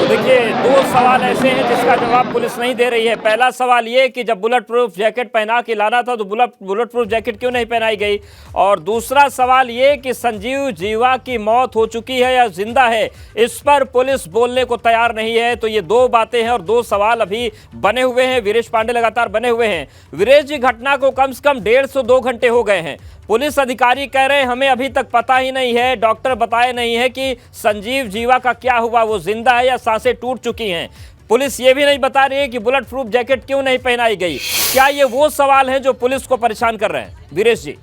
Speaker 15: देखिए, दो सवाल ऐसे हैं जिसका जवाब पुलिस नहीं दे रही है। पहला सवाल ये कि जब बुलेट प्रूफ जैकेट पहना के लाना था तो बुलेट प्रूफ जैकेट क्यों नहीं पहनाई गई, और दूसरा सवाल ये कि संजीव जीवा की मौत हो चुकी है या जिंदा है, इस पर पुलिस बोलने को तैयार नहीं है। तो ये दो बातें हैं और दो सवाल अभी बने हुए हैं। वीरेश पांडे लगातार बने हुए हैं। वीरेश जी, घटना को कम से कम 1.5 से 2 घंटे हो गए हैं। पुलिस अधिकारी कह रहे हैं हमें अभी तक पता ही नहीं है, डॉक्टर बताए नहीं है कि संजीव जीवा का क्या हुआ, वो जिंदा है या सांसें टूट चुकी हैं। पुलिस ये भी नहीं बता रही है कि बुलेट प्रूफ जैकेट क्यों नहीं पहनाई गई। क्या ये वो सवाल हैं जो पुलिस को परेशान कर रहे हैं? वीरेश जी।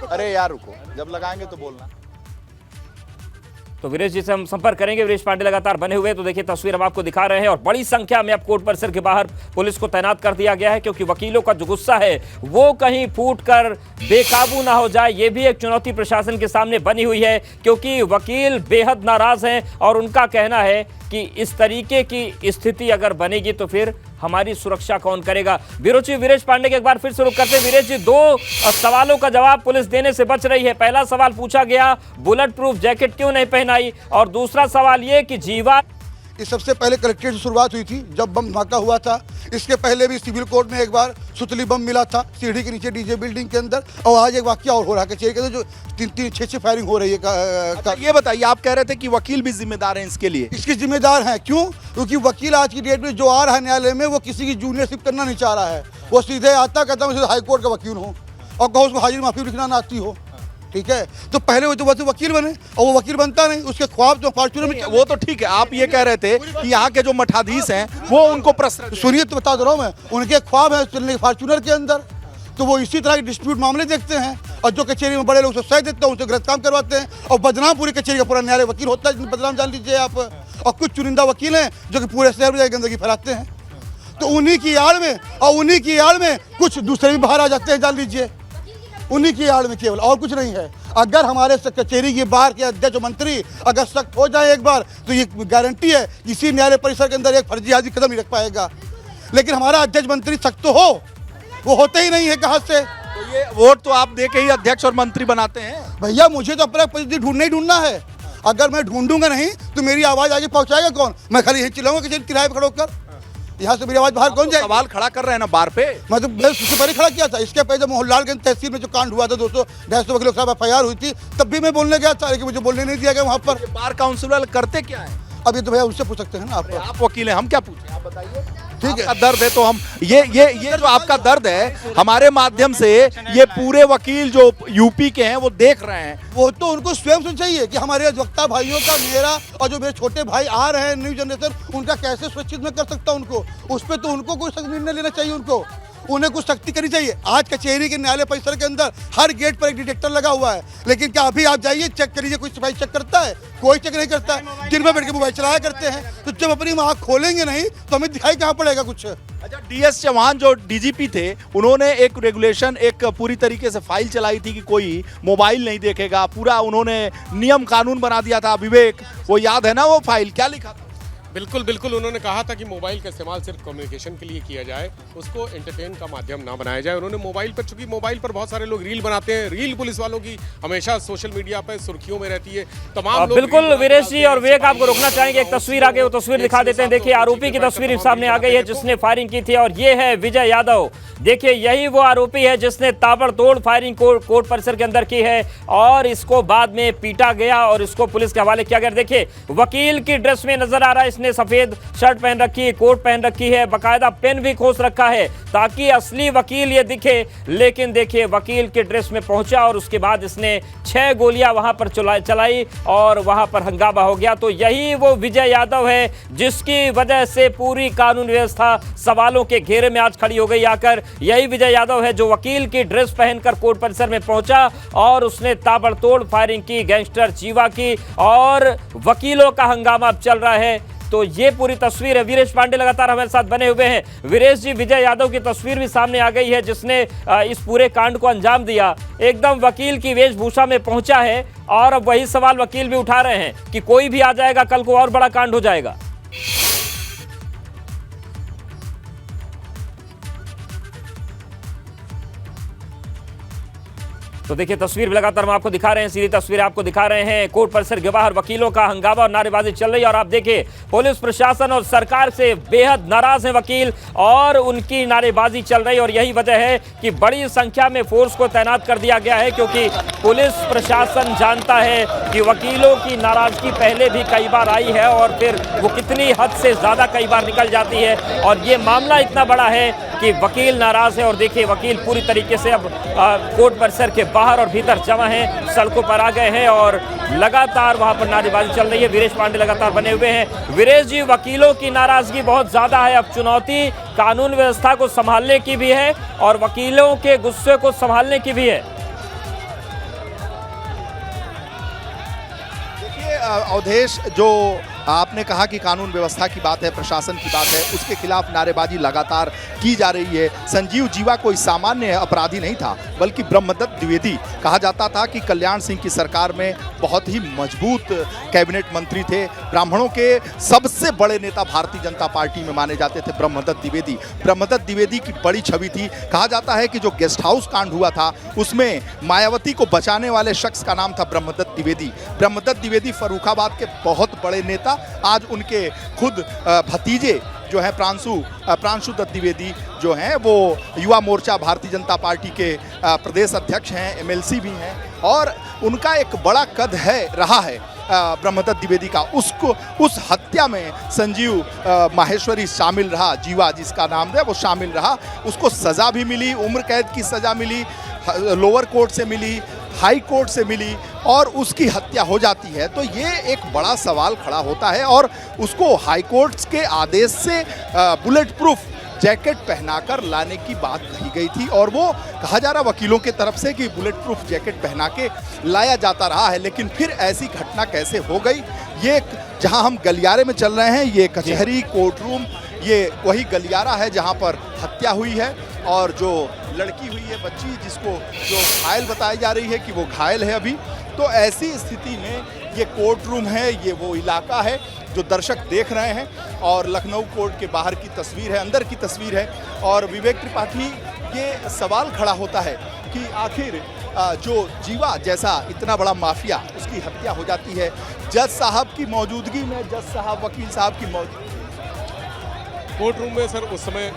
Speaker 2: अरे यार रुको, जब लगाएंगे तो बोलना।
Speaker 15: तो वीरेश जी से हम संपर्क करेंगे। वीरेश पांडे लगातार बने हुए। तो देखिए, तस्वीर हम आपको दिखा रहे हैं और बड़ी संख्या में अब कोर्ट परिसर के बाहर पुलिस को तैनात कर दिया गया है, क्योंकि वकीलों का जो गुस्सा है वो कहीं फूटकर बेकाबू ना हो जाए। ये भी एक चुनौती प्रशासन के सामने बनी हुई है, क्योंकि वकील बेहद नाराज हैं और उनका कहना है कि इस तरीके की स्थिति अगर बनेगी तो फिर हमारी सुरक्षा कौन करेगा। वीरेश पांडे के एक बार फिर शुरू करते हैं। वीरेश जी, दो सवालों का जवाब पुलिस देने से बच रही है। पहला सवाल पूछा गया बुलेट प्रूफ जैकेट क्यों नहीं पहनाई, और दूसरा सवाल ये कि जीवा
Speaker 19: इस सबसे पहले कलेक्ट्रेट से शुरुआत हुई थी जब बम धमाका हुआ था। इसके पहले भी सिविल कोर्ट में एक बार सुतली बम मिला था सीढ़ी के नीचे डीजे बिल्डिंग के अंदर, और आज एक वाकया और हो रहा है कचेरी के अंदर जो 3-6 फायरिंग हो रही है।
Speaker 2: अच्छा, ये बताइए, आप कह रहे थे कि वकील भी जिम्मेदार हैं इसके लिए।
Speaker 19: इसके जिम्मेदार हैं, क्यों? क्योंकि वकील आज की डेट में जो आ रहा है न्यायालय में, वो किसी की जूनियरशिप करना नहीं चाह रहा है। वो सीधे आता कहता हूँ हाई कोर्ट का वकील हूँ, और कहो उसको हाजिर माफी लिखना ना आती हो, ठीक है? तो पहले वो तो वकील बने, और वो वकील बनता नहीं, उसके ख्वाब जो फॉर्च्यूनर में।
Speaker 2: वो तो ठीक है, आप ये कह रहे थे कि यहाँ के जो मठाधीश हैं वो उनको प्रश्न।
Speaker 19: सुनिए तो बता दे रहा हूँ मैं, उनके ख्वाब है चलने फॉर्च्यूनर के अंदर, तो वो इसी तरह के डिस्प्यूट मामले देखते हैं, और जो कचेरी में बड़े लोग सह देते हैं उनसे गलत काम करवाते हैं, और बदनाम पूरी कचेरी का पूरा न्यायालय वकील होता है, बदनाम जान लीजिए आप। और कुछ चुनिंदा वकील हैं जो कि पूरे शहर में गंदगी फैलाते हैं, तो उन्हीं की आड़ में और उन्हीं की आड़ में कुछ दूसरे भी बाहर आ जाते हैं, जान लीजिए, उन्हीं की आड़ में केवल, और कुछ नहीं है। अगर हमारे कचेरी के बाहर के अध्यक्ष मंत्री अगर सख्त हो जाए एक बार, तो ये गारंटी है इसी न्यायालय परिसर के अंदर एक फर्जी आदमी कदम नहीं रख पाएगा। लेकिन हमारा अध्यक्ष मंत्री सख्त तो हो, वो होते ही नहीं है कहाँ से।
Speaker 2: तो ये वोट तो आप दे के ही अध्यक्ष और मंत्री बनाते हैं।
Speaker 19: भैया, मुझे तो अपना प्रतिनिधि ढूंढना ही ढूंढना है। अगर मैं ढूंढूंगा नहीं तो मेरी आवाज़ आगे पहुँचाएगा कौन? मैं खाली यही चिल्लाऊंगा कचेरी किराए पर खड़ो कर, यहाँ से मेरी आवाज बाहर कौन जाए?
Speaker 2: सवाल खड़ा कर रहे हैं ना बार पे।
Speaker 19: मैं तो उससे पहले खड़ा किया था। इसके पहले जब मोहनलालगंज तहसील में जो कांड हुआ था 200-250 वकीलों के खिलाफ FIR हुई थी, तब भी मैं बोलने गया था, लेकिन मुझे बोलने नहीं दिया गया वहाँ पर।
Speaker 2: बार काउंसिल वाले करते क्या है?
Speaker 19: अब ये तो भैया उनसे पूछ सकते हैं ना
Speaker 2: आप वकील हैं, हम क्या पूछें? आप बताइए। ठीक है, दर्द है तो हम ये जो आपका दर्द है, हमारे माध्यम से ये पूरे वकील जो यूपी के हैं वो देख रहे हैं।
Speaker 19: वो तो उनको स्वयं से चाहिए कि हमारे अधिवक्ता भाइयों का, मेरा और जो मेरे छोटे भाई आ रहे हैं न्यू जनरेशन, उनका कैसे सुरक्षित मैं कर सकता हूँ उनको, उस पर तो उनको कोई सख्त निर्णय लेना चाहिए, उनको उन्हें कुछ सख्ती करनी चाहिए। आज कचेरी के न्यायालय परिसर के अंदर हर गेट पर एक डिटेक्टर लगा हुआ है, लेकिन क्या अभी आप जाइए चेक करिए, कोई सिपाही चेक करता है? कोई चेक नहीं करता है। दिन में बैठ के मोबाइल चलाया करते हैं, तो जब अपनी आँख खोलेंगे नहीं तो हमें दिखाई कहाँ पड़ेगा कुछ।
Speaker 2: अच्छा, DS चौहान जो DGP थे, उन्होंने एक रेगुलेशन, एक पूरी तरीके से फाइल चलाई थी कि कोई मोबाइल नहीं देखेगा, पूरा उन्होंने नियम कानून बना दिया था। विवेक, वो याद है ना वो फाइल? क्या लिखा था?
Speaker 9: बिल्कुल बिल्कुल, उन्होंने कहा था कि मोबाइल का इस्तेमाल सिर्फ कम्युनिकेशन के लिए किया जाए, उसको एंटरटेन का माध्यम ना बनाया जाए। उन्होंने मोबाइल पर, चूंकि मोबाइल पर बहुत सारे लोग रील बनाते हैं, रील पुलिस वालों की हमेशा सोशल मीडिया पर सुर्खियों में रहती है, तमाम लोग।
Speaker 15: बिल्कुल वीरेश जी, और विवेक आपको रोकना चाहेंगे, एक तस्वीर आ गई, वो तस्वीर दिखा देते हैं। देखिए आरोपी की तस्वीर सामने आ गई है जिसने फायरिंग की थी, और ये है विजय यादव। देखिए यही वो आरोपी है जिसने ताबड़तोड़ फायरिंग कोर्ट परिसर के अंदर की है, और इसको बाद में पीटा गया और इसको पुलिस के हवाले किया गया। देखिए वकील की ड्रेस में नजर आ रहा है, इसने सफेद शर्ट पहन रखी है, कोट पहन रखी है, बकायदा पेन भी खोस रखा है ताकि असली वकील ये दिखे। लेकिन देखिए वकील के ड्रेस में पहुंचा और उसके बाद इसने 6 गोलियां वहां पर चलाई और वहां पर हंगामा हो गया। तो यही वो विजय यादव है जिसकी वजह से पूरी कानून व्यवस्था सवालों के घेरे में आज खड़ी हो गई आकर। यही विजय यादव है जो वकील की ड्रेस पहनकर कोर्ट परिसर में पहुंचा और उसने ताबड़तोड़ फायरिंग की गैंगस्टर जीवा की, और वकीलों का हंगामा अब चल रहा है। तो ये पूरी तस्वीर है। वीरेश पांडे लगातार हमारे साथ बने हुए हैं। वीरेश जी, विजय यादव की तस्वीर भी सामने आ गई है जिसने इस पूरे कांड को अंजाम दिया। एकदम वकील की वेशभूषा में पहुंचा है, और अब वही सवाल वकील भी उठा रहे हैं कि कोई भी आ जाएगा कल को और बड़ा कांड हो जाएगा। तो देखिए तस्वीर भी लगातार हम आपको दिखा रहे हैं, सीधी तस्वीर आपको दिखा रहे हैं। कोर्ट परिसर के बाहर वकीलों का हंगामा और नारेबाजी चल रही है, और आप देखिए पुलिस प्रशासन और सरकार से बेहद नाराज हैं वकील, और उनकी नारेबाजी चल रही है। और यही वजह है कि बड़ी संख्या में फोर्स को तैनात कर दिया गया है, क्योंकि पुलिस प्रशासन जानता है कि वकीलों की नाराजगी पहले भी कई बार आई है और फिर वो कितनी हद से ज्यादा कई बार निकल जाती है। और ये मामला इतना बड़ा है कि वकील नाराज है, और देखिए वकील पूरी तरीके से अब कोर्ट परिसर के बाहर और भीतर जमा हैं, सड़कों पर आ गए हैं, और लगातार वहां पर नारेबाजी चल रही है। वीरेश पांडे लगातार बने हुए हैं। वीरेश जी, वकीलों की नाराजगी बहुत ज्यादा है, अब चुनौती कानून व्यवस्था को संभालने की भी है और वकीलों के गुस्से को संभालने की भी है।
Speaker 2: देखिए अवधेश, जो आपने कहा कि कानून व्यवस्था की बात है, प्रशासन की बात है, उसके खिलाफ नारेबाजी लगातार की जा रही है। संजीव जीवा कोई सामान्य अपराधी नहीं था, बल्कि ब्रह्मदत्त द्विवेदी। कहा जाता था कि कल्याण सिंह की सरकार में बहुत ही मजबूत कैबिनेट मंत्री थे। ब्राह्मणों के सबसे बड़े नेता भारतीय जनता पार्टी में माने जाते थे ब्रह्मदत्त द्विवेदी। ब्रह्मदत्त द्विवेदी की बड़ी छवि थी। कहा जाता है कि जो गेस्ट हाउस कांड हुआ था उसमें मायावती को बचाने वाले शख्स का नाम था ब्रह्मदत्त द्विवेदी। ब्रह्मदत्त द्विवेदी फर्रुखाबाद के बहुत बड़े नेता, आज उनके खुद भतीजे जो है प्रांशु दत्त द्विवेदी जो हैं, वो युवा मोर्चा भारतीय जनता पार्टी के प्रदेश अध्यक्ष हैं, एमएलसी भी हैं, और उनका एक बड़ा कद रहा है ब्रह्मदत्त द्विवेदी का। उस हत्या में संजीव माहेश्वरी शामिल रहा, जीवा जिसका नाम है वो शामिल रहा। उसको सज़ा भी मिली, उम्र कैद की सज़ा मिली, लोअर कोर्ट से मिली, हाई कोर्ट से मिली, और उसकी हत्या हो जाती है। तो ये एक बड़ा सवाल खड़ा होता है, और उसको हाई कोर्ट के आदेश से बुलेट प्रूफ जैकेट पहनाकर लाने की बात कही गई थी, और वो कहा जा रहा वकीलों के तरफ से कि बुलेट प्रूफ जैकेट पहना के लाया जाता रहा है। लेकिन फिर ऐसी घटना कैसे हो गई? ये जहां हम गलियारे में चल रहे हैं, ये कचहरी कोर्ट रूम, ये वही गलियारा है जहां पर हत्या हुई है, और जो लड़की हुई है बच्ची, जिसको जो घायल बताई जा रही है कि वो घायल है अभी। तो ऐसी स्थिति में ये कोर्ट रूम है, ये वो इलाका है जो दर्शक देख रहे हैं, और लखनऊ कोर्ट के बाहर की तस्वीर है, अंदर की तस्वीर है। और विवेक त्रिपाठी, ये सवाल खड़ा होता है कि आखिर जो जीवा जैसा इतना बड़ा माफिया, उसकी हत्या हो जाती है जज साहब की मौजूदगी में, जज साहब वकील साहब की मौजूदगी।
Speaker 9: कोर्ट रूम में सर उस समय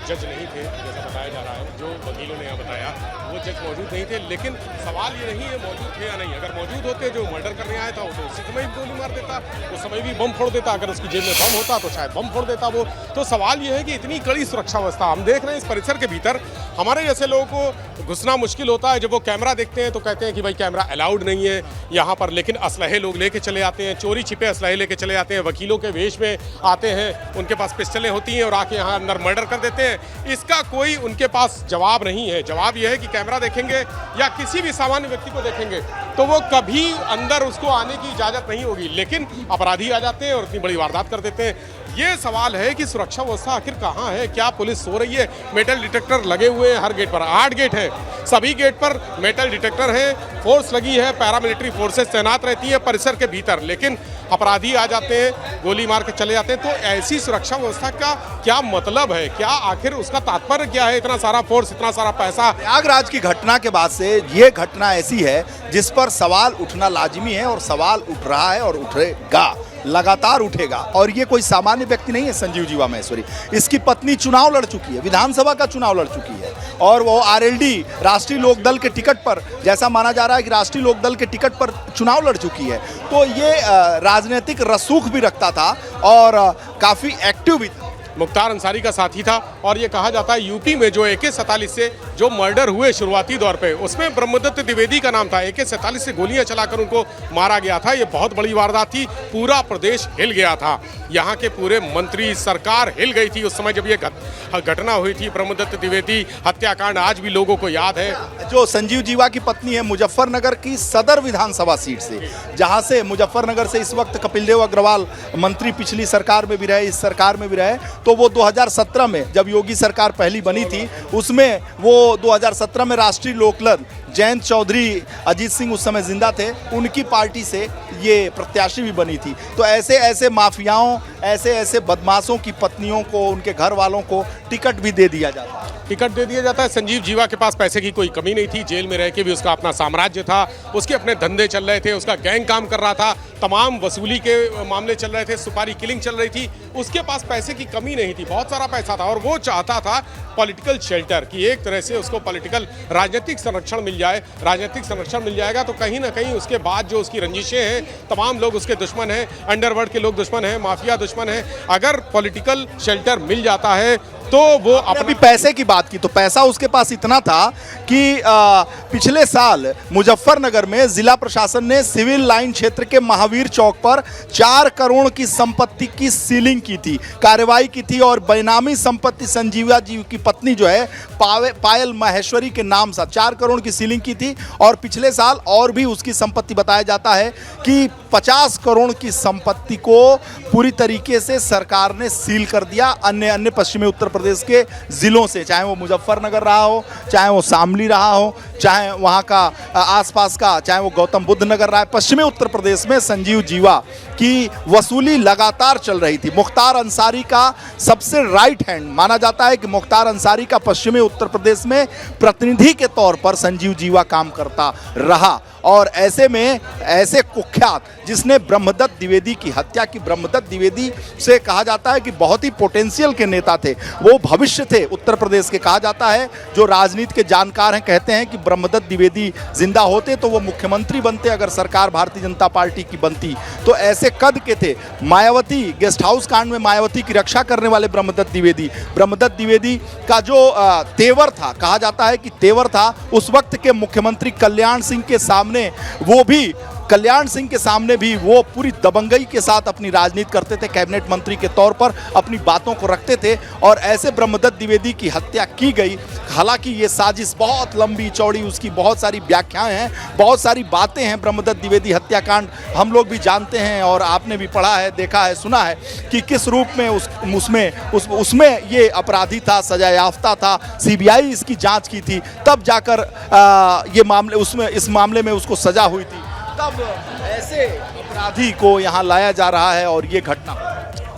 Speaker 9: जज नहीं थे, जैसा बताया जा रहा है, जो वकीलों ने यहाँ बताया वो जज मौजूद नहीं थे। लेकिन सवाल ये नहीं है मौजूद थे या नहीं। अगर मौजूद होते, जो मर्डर करने आया था वो तो उसी समय भी गोली मार देता, उस समय भी बम फोड़ देता। अगर उसकी जेब में बम होता तो शायद बम फोड़ देता वो। तो सवाल ये है कि इतनी कड़ी सुरक्षा व्यवस्था हम देख रहे हैं इस परिसर के भीतर। हमारे जैसे लोगों को घुसना मुश्किल होता है, जब वो कैमरा देखते हैं तो कहते हैं कि भाई कैमरा अलाउड नहीं है यहाँ पर, लेकिन असलहे लोग लेके चले आते हैं, चोरी छिपे असलहे लेके चले आते हैं, वकीलों के वेश में आते हैं, उनके पास पिस्टलें होती हैं और आके यहाँ अंदर मर्डर कर देते हैं। इसका कोई उनके पास जवाब नहीं है। जवाब यह है कि कैमरा देखेंगे या किसी भी सामान्य व्यक्ति को देखेंगे तो वो कभी अंदर उसको आने की इजाज़त नहीं होगी, लेकिन अपराधी आ जाते हैं और इतनी बड़ी वारदात कर देते हैं। ये सवाल है कि सुरक्षा व्यवस्था आखिर कहाँ है, क्या पुलिस सो रही है? मेटल डिटेक्टर लगे हुए हैं हर गेट पर, 8 गेट है, सभी गेट पर मेटल डिटेक्टर है, फोर्स लगी है, पैरामिलिट्री फोर्सेस तैनात रहती है परिसर के भीतर, लेकिन अपराधी आ जाते हैं, गोली मार के चले जाते हैं। तो ऐसी सुरक्षा व्यवस्था का क्या मतलब है, क्या आखिर उसका तात्पर्य क्या है? इतना सारा फोर्स, इतना सारा पैसा।
Speaker 2: प्रयागराज की घटना के बाद से ये घटना ऐसी है जिस पर सवाल उठना लाजिमी है और सवाल उठ रहा है और उठेगा, लगातार उठेगा। और ये कोई सामान्य व्यक्ति नहीं है संजीव जीवा महेश्वरी, इसकी पत्नी चुनाव लड़ चुकी है, विधानसभा का चुनाव लड़ चुकी है और वो आरएलडी राष्ट्रीय लोकदल के टिकट पर, जैसा माना जा रहा है कि राष्ट्रीय लोकदल के टिकट पर चुनाव लड़ चुकी है। तो ये राजनीतिक रसूख भी रखता था और काफ़ी एक्टिव भी था।
Speaker 9: मुख्तार अंसारी का साथी था और ये कहा जाता है यूपी में जो AK-47 से जो मर्डर हुए शुरुआती दौर पे, उसमें ब्रह्मदत्त द्विवेदी का नाम था। AK-47 से गोलियां चलाकर उनको मारा गया था। ये बहुत बड़ी वारदात थी, पूरा प्रदेश हिल गया था, यहाँ के पूरे मंत्री, सरकार हिल गई थी उस समय जब ये घटना हुई थी। ब्रह्मदत्त द्विवेदी हत्याकांड आज भी लोगों को याद है।
Speaker 2: जो संजीव जीवा की पत्नी है मुजफ्फरनगर की सदर विधानसभा सीट से, जहाँ से मुजफ्फरनगर से इस वक्त कपिल देव अग्रवाल मंत्री पिछली सरकार में भी रहे, इस सरकार में भी रहे। तो वो 2017 में जब योगी सरकार पहली बनी थी, उसमें वो 2017 में राष्ट्रीय लोकदल, जयंत चौधरी, अजीत सिंह उस समय जिंदा थे, उनकी पार्टी से ये प्रत्याशी भी बनी थी। तो ऐसे ऐसे माफियाओं, ऐसे ऐसे बदमाशों की पत्नियों को, उनके घर वालों को टिकट भी दे दिया जाता है।
Speaker 9: टिकट दे दिया जाता है। संजीव जीवा के पास पैसे की कोई कमी नहीं थी, जेल में रह के भी उसका अपना साम्राज्य था, उसके अपने धंधे चल रहे थे, उसका गैंग काम कर रहा था, तमाम वसूली के मामले चल रहे थे, सुपारी किलिंग चल रही थी, उसके पास पैसे की कमी नहीं थी, बहुत सारा पैसा था और वो चाहता था पॉलिटिकल शेल्टर कि एक तरह से उसको पॉलिटिकल राजनीतिक संरक्षण मिल जाए। राजनीतिक संरक्षण मिल जाएगा तो कहीं ना कहीं उसके बाद जो उसकी रंजिशें हैं, तमाम लोग उसके दुश्मन हैं, अंडरवर्ल्ड के लोग दुश्मन हैं, माफिया दुश्मन हैं, अगर पॉलिटिकल शेल्टर मिल जाता है तो वो
Speaker 2: अपनी पैसे की बात की तो पैसा उसके पास इतना था कि पिछले साल मुजफ्फरनगर में जिला प्रशासन ने सिविल लाइन क्षेत्र के महावीर चौक पर 4 करोड़ की संपत्ति की सीलिंग की थी, कार्रवाई की थी और बेनामी संपत्ति संजीवा जी की पत्नी जो है पायल माहेश्वरी के नाम से 4 करोड़ की सीलिंग की थी। और पिछले साल और भी उसकी संपत्ति बताया जाता है कि 50 करोड़ की संपत्ति को पूरी तरीके से सरकार ने सील कर दिया अन्य पश्चिमी उत्तर प्रदेश के जिलों से, चाहे वो मुजफ्फरनगर रहा हो, चाहे वो शामली रहा हो, चाहे वहाँ का आसपास का, चाहे वो गौतम बुद्ध नगर रहा है। पश्चिमी उत्तर प्रदेश में संजीव जीवा की वसूली लगातार चल रही थी। मुख्तार अंसारी का सबसे राइट हैंड माना जाता है कि मुख्तार अंसारी का पश्चिमी उत्तर प्रदेश में प्रतिनिधि के तौर पर संजीव जीवा काम करता रहा। और ऐसे में ऐसे कुख्यात जिसने ब्रह्मदत्त द्विवेदी की हत्या की, ब्रह्मदत्त द्विवेदी से कहा जाता है कि बहुत ही पोटेंशियल के नेता थे, वो भविष्य थे उत्तर प्रदेश के। कहा जाता है, जो राजनीति के जानकार हैं कहते हैं कि ब्रह्मदत्त द्विवेदी जिंदा होते तो वो मुख्यमंत्री बनते अगर सरकार भारतीय जनता पार्टी की बनती। तो ऐसे कद के थे। मायावती गेस्ट हाउस कांड में मायावती की रक्षा करने वाले ब्रह्मदत्त द्विवेदी का जो तेवर था, कहा जाता है कि तेवर था उस वक्त के मुख्यमंत्री कल्याण सिंह के सामने, वो भी कल्याण सिंह के सामने भी वो पूरी दबंगई के साथ अपनी राजनीति करते थे, कैबिनेट मंत्री के तौर पर अपनी बातों को रखते थे। और ऐसे ब्रह्मदत्त द्विवेदी की हत्या की गई। हालांकि ये साजिश बहुत लंबी चौड़ी, उसकी बहुत सारी व्याख्याएं हैं, बहुत सारी बातें हैं। ब्रह्मदत्त द्विवेदी हत्याकांड हम लोग भी जानते हैं और आपने भी पढ़ा है, देखा है, सुना है कि किस रूप में उसमें ये अपराधी था, सजा याफ्ता था, CBI इसकी जाँच की थी, तब जाकर ये मामले इस मामले में उसको सजा हुई थी। तब ऐसे अपराधी को यहाँ लाया जा रहा है और ये घटना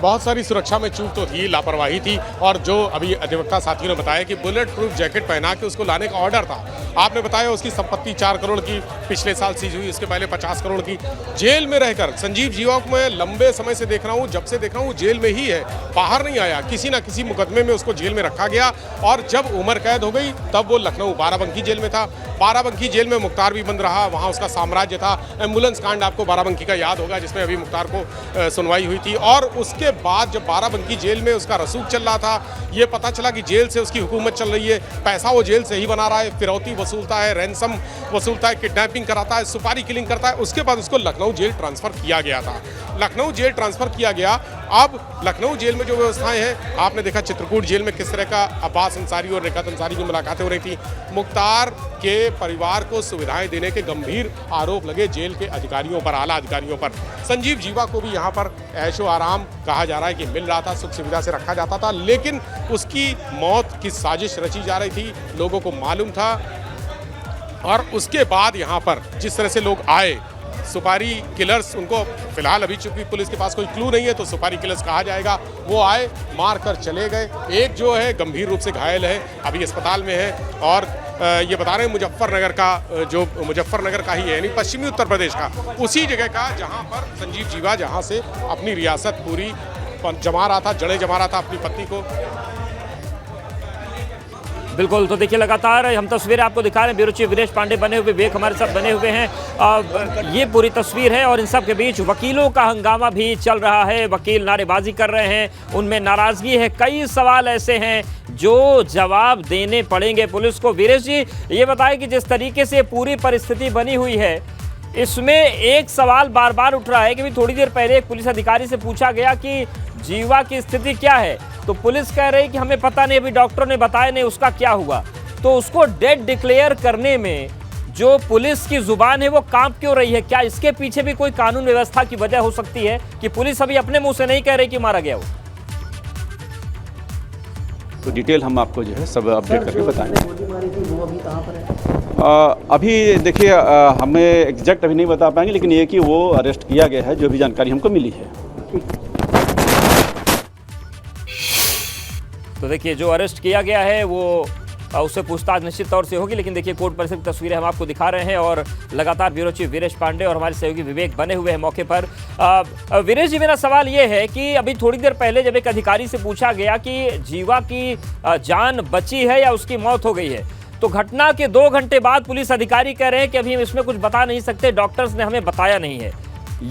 Speaker 9: बहुत सारी सुरक्षा में चूक तो थी, लापरवाही थी। और जो अभी अधिवक्ता साथियों ने बताया कि बुलेट प्रूफ जैकेट पहना के उसको लाने का ऑर्डर था। आपने बताया उसकी संपत्ति 4 करोड़ की पिछले साल सीज हुई, उसके पहले 50 करोड़ की। जेल में रहकर संजीव जीवा को मैं लंबे समय से देख रहा हूँ, जब से देख रहा हूँ जेल में ही है, बाहर नहीं आया। किसी ना किसी मुकदमे में उसको जेल में रखा गया और जब उम्र कैद हो गई तब वो लखनऊ बाराबंकी जेल में था। बाराबंकी जेल में मुख्तार भी बंद रहा, वहाँ उसका साम्राज्य था। एम्बुलेंस कांड आपको बाराबंकी का याद होगा, जिसमें अभी मुख्तार को सुनवाई हुई थी। और उसके बाद जब बाराबंकी जेल में उसका रसूख चल रहा था, ये पता चला कि जेल से उसकी हुकूमत चल रही है, पैसा वो जेल से ही बना रहा है, फिरौती वसूलता है, रैंसम वसूलता है, किडनैपिंग कराता है, सुपारी किलिंग करता है। उसके बाद उसको लखनऊ जेल ट्रांसफ़र किया गया था। लखनऊ जेल ट्रांसफ़र किया गया। अब लखनऊ जेल में जो व्यवस्थाएं हैं, आपने देखा चित्रकूट जेल में किस तरह का अब्बास अंसारी और रेखत अंसारी की मुलाकातें हो रही थी। मुख्तार के परिवार को सुविधाएं देने के गंभीर आरोप लगे जेल के अधिकारियों पर, आला अधिकारियों पर। संजीव जीवा को भी यहाँ पर ऐशो आराम कहा जा रहा है कि मिल रहा था, सुख सुविधा से रखा जाता था, लेकिन उसकी मौत की साजिश रची जा रही थी, लोगों को मालूम था। और उसके बाद यहाँ पर जिस तरह से लोग आए, सुपारी किलर्स, उनको फिलहाल अभी चूंकि पुलिस के पास कोई क्लू नहीं है तो सुपारी किलर्स कहा जाएगा, वो आए, मार कर चले गए। एक जो है गंभीर रूप से घायल है, अभी अस्पताल में है। और ये बता रहे हैं मुजफ्फरनगर का, जो मुजफ्फरनगर का ही है, यानी पश्चिमी उत्तर प्रदेश का, उसी जगह का जहाँ पर संजीव जीवा जहाँ से अपनी रियासत पूरी जमा रहा था, जड़ें जमा रहा था अपनी पत्नी को।
Speaker 15: बिल्कुल, तो देखिए लगातार हम तस्वीरें आपको दिखा रहे हैं। ब्यूरो चीफ विनेश पांडे बने हुए, विवेक हमारे साथ बने हुए हैं। ये पूरी तस्वीर है और इन सब के बीच वकीलों का हंगामा भी चल रहा है। वकील नारेबाजी कर रहे हैं, उनमें नाराजगी है। कई सवाल ऐसे हैं जो जवाब देने पड़ेंगे पुलिस को। वीरेश जी, ये बताएं कि जिस तरीके से पूरी परिस्थिति बनी हुई है, इसमें एक सवाल बार बार उठ रहा है कि थोड़ी देर पहले एक पुलिस अधिकारी से पूछा गया कि जीवा की स्थिति क्या है, तो पुलिस कह रही कि हमें पता नहीं, अभी डॉक्टर ने बताया नहीं उसका क्या हुआ। तो उसको डेड डिक्लेयर करने में जो पुलिस की जुबान है वो कांप क्यों रही है? क्या इसके पीछे भी कोई कानून व्यवस्था की वजह हो सकती है कि पुलिस अभी अपने मुंह से नहीं कह रही कि मारा गया हो?
Speaker 20: तो डिटेल हम आपको जो है सब अपडेट करके बताएंगे। अभी देखिए, हमें एग्जैक्ट अभी नहीं बता पाएंगे, लेकिन ये कि वो अरेस्ट किया गया है, जो भी जानकारी हमको मिली है।
Speaker 15: तो देखिए, जो अरेस्ट किया गया है वो उससे पूछताछ निश्चित तौर से होगी। लेकिन देखिए, कोर्ट परिसर की तस्वीरें हम आपको दिखा रहे हैं और लगातार ब्यूरो चीफ विनेश पांडे और हमारे सहयोगी विवेक बने हुए हैं मौके पर। विनेश जी, मेरा सवाल ये है कि अभी थोड़ी देर पहले जब एक अधिकारी से पूछा गया कि जीवा की जान बची है या उसकी मौत हो गई है, तो घटना के 2 घंटे बाद पुलिस अधिकारी कह रहे हैं कि अभी हम इसमें कुछ बता नहीं सकते, डॉक्टर्स ने हमें बताया नहीं है।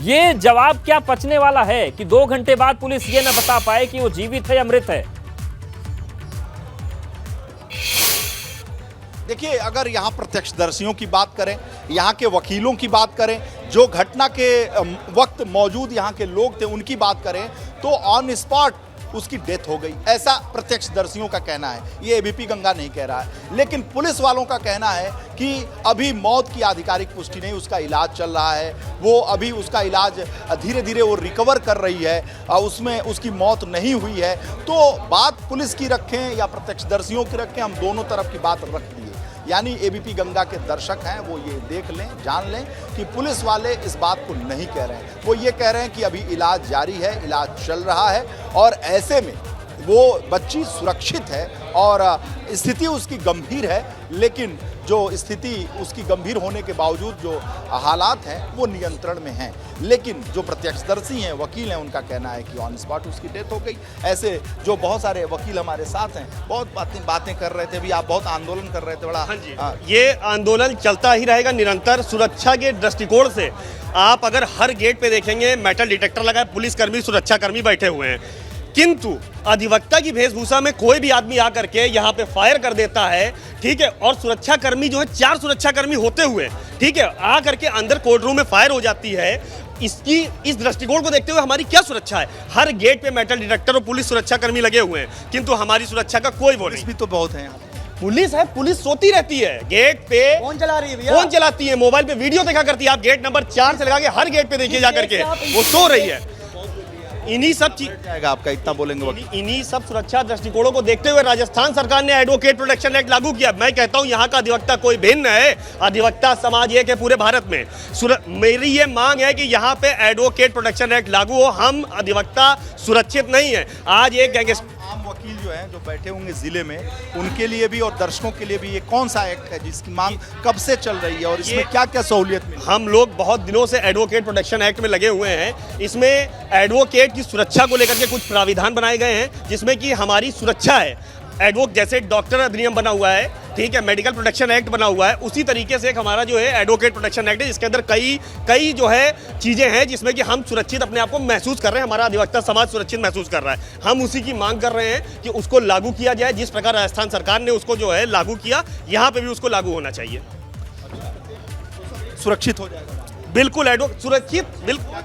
Speaker 15: ये जवाब क्या पचने वाला है कि 2 घंटे बाद पुलिस ये न बता पाए कि वो जीवित है या मृत है?
Speaker 2: देखिए, अगर यहाँ प्रत्यक्षदर्शियों की बात करें, यहाँ के वकीलों की बात करें, जो घटना के वक्त मौजूद यहाँ के लोग थे उनकी बात करें, तो ऑन स्पॉट उसकी डेथ हो गई, ऐसा प्रत्यक्षदर्शियों का कहना है। ये एबीपी गंगा नहीं कह रहा है, लेकिन पुलिस वालों का कहना है कि अभी मौत की आधिकारिक पुष्टि नहीं, उसका इलाज चल रहा है, वो अभी उसका इलाज धीरे धीरे वो रिकवर कर रही है, उसमें उसकी मौत नहीं हुई है। तो बात पुलिस की रखें या प्रत्यक्षदर्शियों की रखें, हम दोनों तरफ की बात रख दिए। यानी एबीपी गंगा के दर्शक हैं वो ये देख लें, जान लें कि पुलिस वाले इस बात को नहीं कह रहे हैं। वो ये कह रहे हैं कि अभी इलाज जारी है, इलाज चल रहा है और ऐसे में वो बच्ची सुरक्षित है और स्थिति उसकी गंभीर है, लेकिन जो स्थिति उसकी गंभीर होने के बावजूद जो हालात हैं वो नियंत्रण में हैं। लेकिन जो प्रत्यक्षदर्शी हैं, वकील हैं, उनका कहना है कि ऑन स्पॉट उसकी डेथ हो गई। ऐसे जो बहुत सारे वकील हमारे साथ हैं, बहुत बातें कर रहे थे। अभी आप बहुत आंदोलन कर रहे थे, बड़ा
Speaker 21: ये आंदोलन चलता ही रहेगा निरंतर। सुरक्षा के दृष्टिकोण से आप अगर हर गेट पे देखेंगे मेटल डिटेक्टर लगा है, पुलिसकर्मी, सुरक्षाकर्मी बैठे हुए हैं, किंतु अधिवक्ता की वेशभूषा में कोई भी आदमी आकर के यहाँ पे फायर कर देता है, ठीक है, और सुरक्षाकर्मी जो है 4 सुरक्षाकर्मी होते हुए, ठीक है, आकर के अंदर कोर्ट रूम में फायर हो जाती है। इस दृष्टिकोण को देखते हुए हमारी क्या सुरक्षा है? हर गेट पे मेटल डिटेक्टर और पुलिस सुरक्षाकर्मी लगे हुए हैं, किंतु हमारी सुरक्षा का कोई वो नहीं।
Speaker 2: भी तो बहुत है,
Speaker 21: पुलिस है, पुलिस सोती रहती है गेट पे, फोन चला रही है भैया, फोन चलाती है, मोबाइल पे वीडियो देखा करती है। आप गेट नंबर 4 से लगा के हर गेट पे देखिए जाकर के, वो सो रही है। इन्हीं सब चीज
Speaker 2: जाएगा आपका, इतना बोलेंगे।
Speaker 21: इन्हीं सब सुरक्षा दृष्टिकोणों को देखते हुए राजस्थान सरकार ने एडवोकेट प्रोटेक्शन एक्ट लागू किया। मैं कहता हूं यहाँ का अधिवक्ता कोई भिन्न है, अधिवक्ता समाज एक है पूरे भारत में। मेरी ये मांग है कि यहाँ पे एडवोकेट प्रोटेक्शन एक्ट लागू हो। हम अधिवक्ता सुरक्षित नहीं है। आज एक
Speaker 2: आम वकील जो हैं, जो बैठे होंगे जिले में, उनके लिए भी और दर्शकों के लिए भी ये कौन सा एक्ट है जिसकी मांग कब से चल रही है और इसमें क्या क्या सहूलियत मिली?
Speaker 21: हम लोग बहुत दिनों से एडवोकेट प्रोटेक्शन एक्ट में लगे हुए हैं। इसमें एडवोकेट की सुरक्षा को लेकर के कुछ प्राविधान बनाए गए हैं, जिसमें कि हमारी सुरक्षा है। एडवोकेट जैसे डॉक्टर अधिनियम बना हुआ है, ठीक है, मेडिकल प्रोटेक्शन एक्ट बना हुआ है, उसी तरीके से एक हमारा जो है एडवोकेट प्रोटेक्शन एक्ट है, जिसके अंदर कई जो है चीज़ें हैं जिसमें कि हम सुरक्षित अपने आप को महसूस कर रहे हैं, हमारा अधिवक्ता समाज सुरक्षित महसूस कर रहा है। हम उसी की मांग कर रहे हैं कि उसको लागू किया जाए। जिस प्रकार राजस्थान सरकार ने उसको जो है लागू किया, यहाँ पे भी उसको लागू होना चाहिए।
Speaker 2: सुरक्षित हो जाएगा।
Speaker 21: बिल्कुल सुरक्षित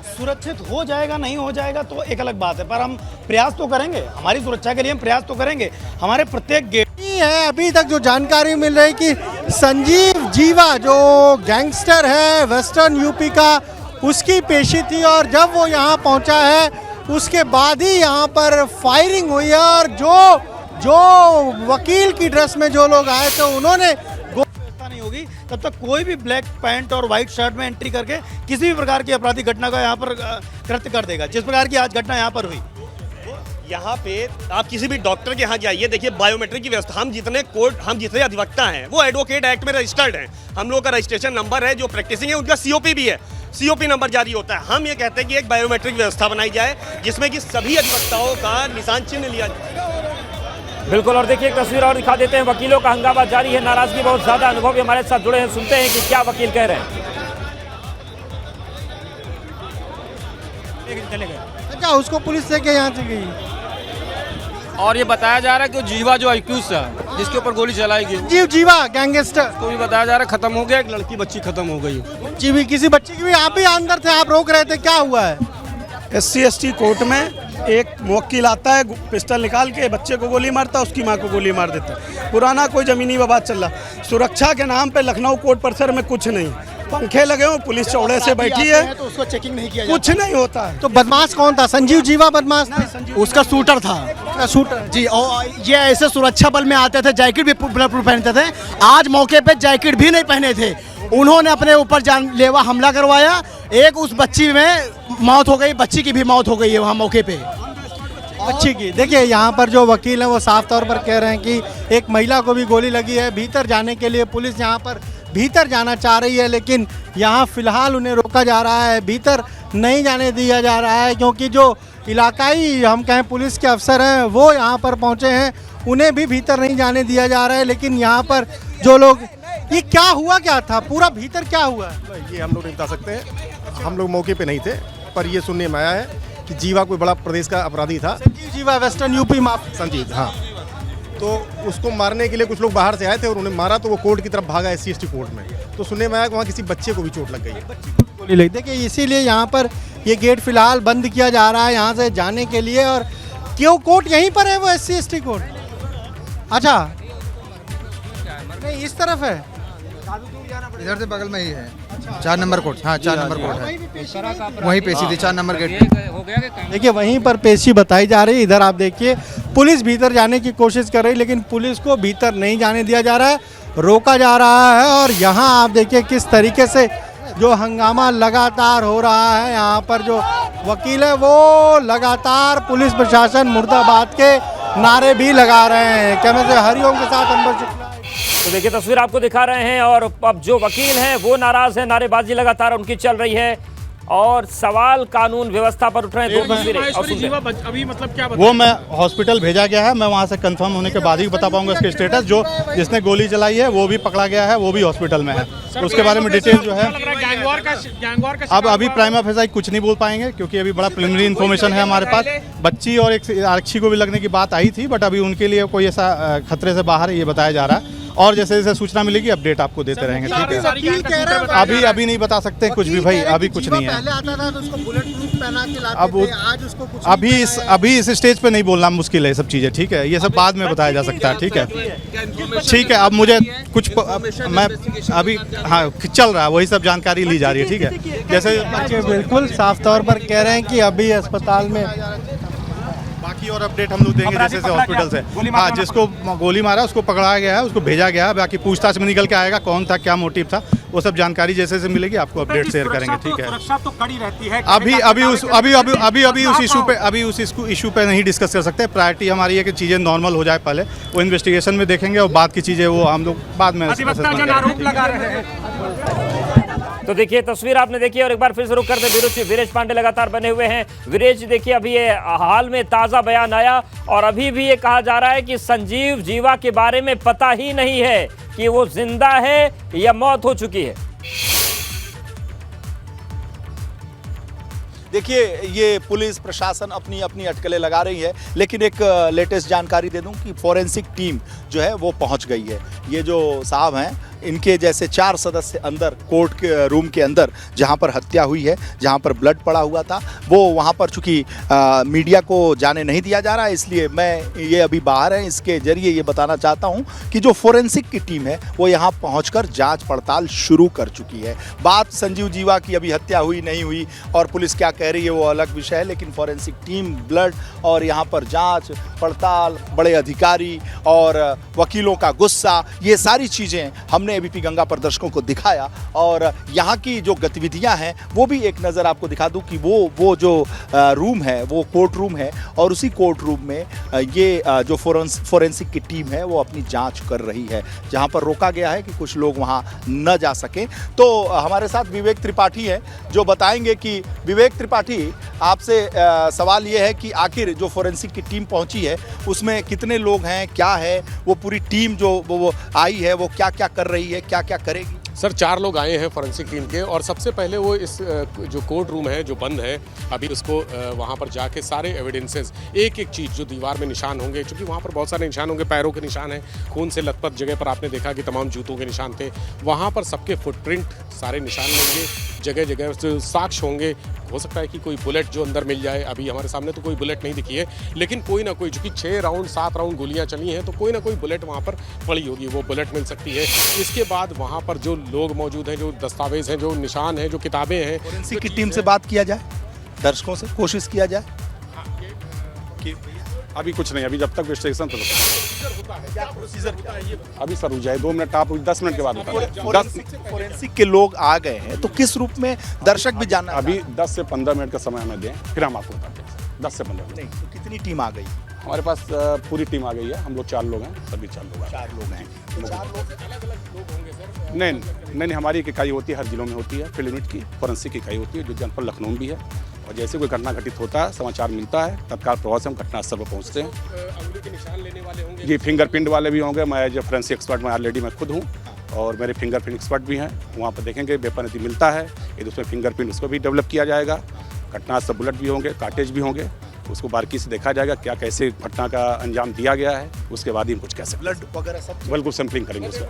Speaker 8: सुरक्षित हो जाएगा नहीं हो जाएगा तो एक अलग बात है, पर हम प्रयास तो करेंगे, हमारी सुरक्षा के लिए हम प्रयास तो करेंगे। हमारे प्रत्येक गेट
Speaker 4: है अभी तक जो जानकारी मिल रही कि संजीव जीवा जो गैंगस्टर है वेस्टर्न यूपी का, उसकी पेशी थी और जब वो यहाँ पहुँचा है उसके बाद ही यहाँ पर फायरिंग हुई है और जो वकील की ड्रेस में जो लोग आए थे उन्होंने
Speaker 8: व्यवस्था नहीं होगी तब तक कोई भी ब्लैक पैंट और व्हाइट शर्ट में एंट्री करके किसी भी प्रकार की आपराधिक घटना का यहाँ पर कृत्य कर देगा, जिस प्रकार की आज घटना यहाँ पर हुई।
Speaker 21: यहाँ पे आप किसी भी डॉक्टर के यहाँ जाइए, देखिए बायोमेट्रिक की व्यवस्था, हम जितने अधिवक्ता हैं वो एडवोकेट एक्ट में रजिस्टर्ड हैं, हम लोग का रजिस्ट्रेशन नंबर है, जो प्रैक्टिसिंग है उनका COP भी है, COP नंबर जारी होता है। हम ये कहते हैं कि एक बायोमेट्रिक व्यवस्था बनाई जाए जिसमें कि सभी अधिवक्ताओं का निशान चिन्ह लिया जाए।
Speaker 15: बिल्कुल, और देखिए एक तस्वीर और दिखा देते हैं, वकीलों का हंगामा जारी है, नाराजगी बहुत ज्यादा। अनुभवी हमारे साथ जुड़े हैं, सुनते हैं कि क्या वकील कह रहे हैं।
Speaker 4: अच्छा, उसको पुलिस लेके यहाँ से गई
Speaker 13: और ये बताया जा रहा है कि जीवा जो एक्यूज था जिसके ऊपर गोली चलाई गई,
Speaker 4: जीवा गैंगस्टर,
Speaker 13: तो भी बताया जा रहा है खत्म हो गया, एक लड़की बच्ची खत्म हो गई।
Speaker 4: जीवी किसी बच्ची की भी, आप भी अंदर थे, आप रोक रहे थे, क्या हुआ है?
Speaker 8: SC/ST कोर्ट में एक वकील आता है, पिस्टल निकाल के बच्चे को गोली मारता है, उसकी मां को गोली मार देता है। पुराना कोई जमीनी विवाद चल रहा। सुरक्षा के नाम पे लखनऊ कोर्ट परिसर में कुछ नहीं, पंखे लगे हो, पुलिस चौड़े से बैठी है,
Speaker 4: तो उसको चेकिंग नहीं किया,
Speaker 8: कुछ नहीं होता है।
Speaker 4: तो बदमाश कौन था? संजीव जीवा बदमाश था?
Speaker 22: उसका शूटर था,
Speaker 4: शूटर
Speaker 22: जी। और ये ऐसे सुरक्षा बल में आते थे, जैकेट भी बुलेट प्रूफ पहनते थे। आज मौके पे जैकेट भी नहीं पहने थे, उन्होंने अपने ऊपर जानलेवा हमला करवाया। एक उस बच्ची में मौत हो गई, बच्ची की भी मौत हो गई है वहाँ मौके पे,
Speaker 4: बच्ची की। देखिए यहाँ पर जो वकील हैं वो साफ तौर पर कह रहे हैं कि एक महिला को भी गोली लगी है। भीतर जाने के लिए पुलिस यहाँ पर भीतर जाना चाह रही है, लेकिन यहाँ फिलहाल उन्हें रोका जा रहा है, भीतर नहीं जाने दिया जा रहा है, क्योंकि जो इलाकाई हम कहें पुलिस के अफसर हैं वो यहाँ पर पहुँचे हैं, उन्हें भी भीतर नहीं जाने दिया जा रहा है। लेकिन यहाँ पर जो लोग, ये क्या हुआ, क्या था पूरा भीतर, क्या हुआ?
Speaker 9: ये हम लोग नहीं बता सकते, हम लोग मौके पे नहीं थे, पर ये सुनने में आया है कि जीवा कोई बड़ा प्रदेश का अपराधी था।
Speaker 4: संजीव जीवा वेस्टर्न यूपी माफिया,
Speaker 9: संजीव, हाँ। तो उसको मारने के लिए कुछ लोग बाहर से आए थे और उन्हें मारा, तो वो कोर्ट की तरफ भागा, SC/ST कोर्ट में। तो सुनने में आया कि वहाँ किसी बच्चे को भी चोट लग गई है,
Speaker 4: गोली लगी। देखिए इसीलिए यहाँ पर ये गेट फिलहाल बंद किया जा रहा है यहाँ से जाने के लिए। और क्यों कोर्ट यहीं पर है वो SC/ST कोर्ट? अच्छा, नहीं इस तरफ है,
Speaker 23: इधर से बगल में ही है। 4 नंबर कोर्ट, हाँ 4 नंबर कोर्ट है, वहीं पेशी थी 4 नंबर गेट।
Speaker 4: देखिए वहीं पर पेशी बताई जा रही है। इधर आप देखिए पुलिस भीतर जाने की कोशिश कर रही है, लेकिन पुलिस को भीतर नहीं जाने दिया जा रहा है, रोका जा रहा है। और यहाँ आप देखिए किस तरीके से जो हंगामा लगातार हो रहा है। यहाँ पर जो वकील है वो लगातार पुलिस प्रशासन मुर्दाबाद के नारे भी लगा रहे हैं। कैमरे से हरिओम के साथ अंबर शुक्ला।
Speaker 15: तो देखिए तस्वीर आपको दिखा रहे हैं, और अब जो वकील हैं वो नाराज हैं, नारेबाजी लगातार उनकी चल रही है और सवाल कानून व्यवस्था पर उठ रहे हैं। 2 तस्वीरें और सुनते हैं।
Speaker 24: अभी मतलब क्या वो मैं हॉस्पिटल भेजा गया है, मैं वहाँ से कंफर्म होने के बाद ही बता पाऊंगा इसके स्टेटस। जो जिसने गोली चलाई है वो भी पकड़ा गया है, वो भी हॉस्पिटल में है, उसके बारे में डिटेल जो है अब अभी प्राइमा फेसाई कुछ नहीं बोल पाएंगे, क्योंकि अभी बड़ा प्रिलिमिनरी इन्फॉर्मेशन है हमारे पास। बच्ची और एक आरक्षी को भी लगने की बात आई थी, बट अभी उनके लिए कोई ऐसा खतरे से बाहर है ये बताया जा रहा है, और जैसे जैसे सूचना मिलेगी अपडेट आपको देते रहेंगे। ठीक है, अभी नहीं बता सकते कुछ भी भाई, अभी कुछ नहीं है।
Speaker 4: पहले आता था तो उसको बुलेट प्रूफ पहना के लाते
Speaker 24: अब
Speaker 4: थे, आज उसको कुछ
Speaker 24: अभी इस स्टेज पे नहीं बोलना मुश्किल है, सब चीज़ें। ठीक है, ये सब बाद में बताया जा सकता है। ठीक है, ठीक है। अब मुझे कुछ मैं अभी हाँ चल रहा है, वही सब जानकारी ली जा रही है। ठीक है, जैसे
Speaker 4: बिल्कुल साफ तौर पर कह रहे हैं कि अभी अस्पताल में
Speaker 24: बाकी और अपडेट हम लोग देंगे जैसे हॉस्पिटल से। हाँ, जिसको गोली मारा उसको पकड़ाया गया है, उसको भेजा गया है, बाकी पूछताछ में निकल के आएगा कौन था, क्या मोटिव था, वो सब जानकारी जैसे जैसे मिलेगी आपको अपडेट शेयर करेंगे। ठीक है,
Speaker 22: सुरक्षा तो कड़ी रहती है।
Speaker 24: अभी उस इशू पे नहीं डिस्कस कर सकते। प्रायोरिटी हमारी है कि चीज़ें नॉर्मल हो जाए, पहले वो इन्वेस्टिगेशन में देखेंगे और बाद की चीज़ें वो हम लोग बाद में
Speaker 22: आरोप लगा रहे हैं।
Speaker 15: तो देखिए तस्वीर आपने देखी, और एक बार फिर से रुक करते वीरेश पांडे लगातार बने हुए हैं। वीरेश देखिए अभी ये हाल में ताज़ा बयान आया, और अभी भी ये कहा जा रहा है कि संजीव जीवा के बारे में पता ही नहीं है कि वो जिंदा है या मौत हो चुकी है।
Speaker 2: देखिए ये पुलिस प्रशासन अपनी अपनी अटकलें लगा रही है, लेकिन एक लेटेस्ट जानकारी दे दूं कि फॉरेंसिक टीम जो है वो पहुंच गई है। ये जो साहब हैं इनके जैसे 4 सदस्य अंदर कोर्ट के रूम के अंदर जहां पर हत्या हुई है, जहां पर ब्लड पड़ा हुआ था, वो वहां पर चूंकि मीडिया को जाने नहीं दिया जा रहा है, इसलिए मैं ये अभी बाहर है, इसके जरिए ये बताना चाहता हूं कि जो फोरेंसिक की टीम है वो यहां पहुंचकर जांच पड़ताल शुरू कर चुकी है। बात संजीव जीवा की अभी हत्या हुई नहीं हुई और पुलिस क्या कह रही है वो अलग विषय है, लेकिन फोरेंसिक टीम, ब्लड और यहाँ पर जांच पड़ताल, बड़े अधिकारी और वकीलों का गुस्सा, ये सारी चीज़ें हमने एबीपी गंगा पर दर्शकों को दिखाया। और यहाँ की जो गतिविधियाँ हैं वो भी एक नज़र आपको दिखा दूँ कि वो जो रूम है वो कोर्ट रूम है और उसी कोर्ट रूम में ये जो फोरेंसिक की टीम है वो अपनी जांच कर रही है, जहाँ पर रोका गया है कि कुछ लोग वहाँ न जा सकें। तो हमारे साथ विवेक त्रिपाठी है जो बताएंगे कि विवेक त्रिपाठी, आपसे सवाल ये है कि आखिर जो फोरेंसिक की टीम पहुंची है उसमें कितने लोग हैं, क्या है वो पूरी टीम जो वो आई है वो क्या क्या कर रही है, क्या क्या करेगी?
Speaker 9: सर 4 लोग आए हैं फॉरेंसिक टीम के और सबसे पहले वो इस जो कोर्ट रूम है जो बंद है अभी उसको वहाँ पर जाके सारे एविडेंसेस, एक एक चीज़ जो दीवार में निशान होंगे, क्योंकि वहाँ पर बहुत सारे निशान होंगे, पैरों के निशान हैं, खून से लथपथ जगह पर आपने देखा कि तमाम जूतों के निशान थे, वहाँ पर सबके फुटप्रिंट सारे निशान लेंगे, जगह जगह जो साक्ष्य होंगे, हो सकता है कि कोई बुलेट जो अंदर मिल जाए, अभी हमारे सामने तो कोई बुलेट नहीं दिखी है, लेकिन कोई ना कोई, चूँकि 6 राउंड 7 राउंड गोलियाँ चली हैं तो कोई ना कोई बुलेट वहाँ पर पड़ी होगी, वो बुलेट मिल सकती है। इसके बाद वहाँ पर जो लोग मौजूद हैं, जो दस्तावेज हैं, जो निशान हैं, जो किताबें हैं,
Speaker 2: फोरेंसिक की टीम से बात किया जाए, दर्शकों से कोशिश किया जाए कि
Speaker 20: अभी कुछ नहीं, अभी जब तक इन्वेस्टिगेशन तो अभी सर हो जाए 2 मिनट, आप 10 मिनट के बाद
Speaker 2: फोरेंसिक के लोग आ गए हैं तो किस रूप में दर्शक भी जानना,
Speaker 20: अभी 10 से 15 मिनट का समय हमें दें, फिर हम आपको बताते हैं। 10 से 15 मिनट।
Speaker 2: तो कितनी टीम आ गई?
Speaker 20: हमारे पास पूरी टीम आ गई है, हम लोग 4 लोग हैं, सभी 4 लोग हैं।
Speaker 2: 4 लोग हैं।
Speaker 20: नहीं, हमारी एक इकाई होती है, हर जिलों में होती है, फील्ड यूनिट की फोरेंसिक इकाई होती है जो जनपद लखनऊ में भी है, और जैसे कोई घटना घटित होता है, समाचार मिलता है, तत्काल प्रभाव से हम घटनास्थल पर पहुंचते हैं।
Speaker 9: अंगुली के निशान लेने वाले होंगे
Speaker 20: जी, फिंगरप्रिंट वाले भी होंगे, मैं जो फोरेंसिक एक्सपर्ट मैं ऑलरेडी मैं खुद हूँ और मेरे फिंगरप्रिंट एक्सपर्ट भी हैं, वहाँ पर देखेंगे वेपन यदि मिलता है यदि उसमें फिंगरप्रिंट उसको भी डेवलप किया जाएगा, घटनास्थल बुलेट भी होंगे, कार्टेज भी होंगे, उसको बारीकी से देखा जाएगा क्या कैसे घटना का अंजाम दिया गया है, उसके बाद ही हम कुछ कह सकते हैं।
Speaker 2: ब्लड वगैरह सब
Speaker 20: बिल्कुल सैंपलिंग करेंगे उसका,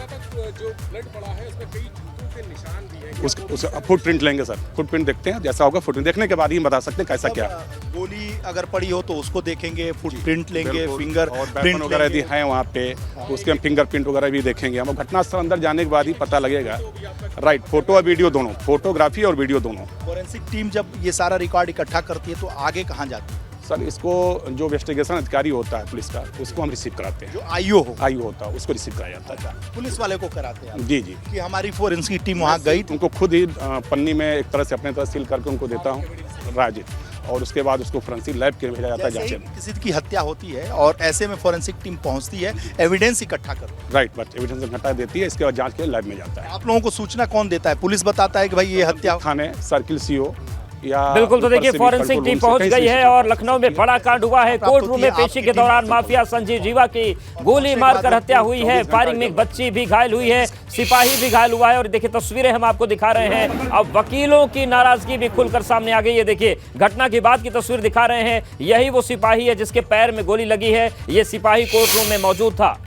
Speaker 9: जो ब्लड पड़ा है उसमें कई जूतों के निशान भी हैं,
Speaker 20: उसका फुटप्रिंट लेंगे सर, फुटप्रिंट देखते हैं, जैसा होगा फुटप्रिंट देखने के बाद ही हम बता सकते हैं कैसा क्या।
Speaker 2: गोली अगर पड़ी हो तो उसको देखेंगे, फुटप्रिंट लेंगे, फिंगर
Speaker 20: और वेपन वगैरह यदि हैं वहाँ पे उसके हम फिंगरप्रिंट वगैरह भी देखेंगे। हम घटनास्थल अंदर जाने के बाद ही पता लगेगा। राइट, फोटो और वीडियो दोनों, फोटोग्राफी और वीडियो दोनों।
Speaker 2: फोरेंसिक टीम जब ये सारा रिकॉर्ड इकट्ठा करती है तो आगे कहाँ जाती है?
Speaker 20: सर इसको जो इन्वेस्टिगेशन अधिकारी होता है पुलिस का, उसको हम रिसीव कराते हैं।
Speaker 2: जो आईओ
Speaker 20: होता है उसको रिसीव कराया जाता है।
Speaker 2: पुलिस वाले को कराते हैं?
Speaker 20: जी
Speaker 2: कि हमारी फोरेंसिक टीम वहाँ गई,
Speaker 20: उनको खुद ही पन्नी में एक तरह से अपने तरह सील करके उनको देता हूँ राजी, और उसके बाद उसको फोरेंसिक लैब के भेजा जाता है जांच।
Speaker 2: किसी की हत्या होती है और ऐसे में फोरेंसिक टीम पहुंचती है, एविडेंस इकट्ठा करती है।
Speaker 20: राइट, बस एविडेंस इकट्ठा देती है, इसके बाद जांच के लैब में जाता है।
Speaker 2: आप लोगों को सूचना कौन देता है? पुलिस बताता है कि भाई ये हत्या,
Speaker 20: थाने, सर्किल सीओ या
Speaker 15: बिल्कुल। तो देखिए फोरेंसिक टीम पहुंच गई है और लखनऊ में बड़ा कांड हुआ है। कोर्ट रूम में पेशी के दौरान माफिया संजीव जीवा की गोली मारकर हत्या हुई है। फायरिंग में एक बच्ची भी घायल हुई है, सिपाही भी घायल हुआ है। और देखिए तस्वीरें हम आपको दिखा रहे हैं। अब वकीलों की नाराजगी भी खुलकर सामने आ गई है। देखिए घटना के बाद की तस्वीर दिखा रहे हैं। यही वो सिपाही है जिसके पैर में गोली लगी है। ये सिपाही कोर्ट रूम में मौजूद था।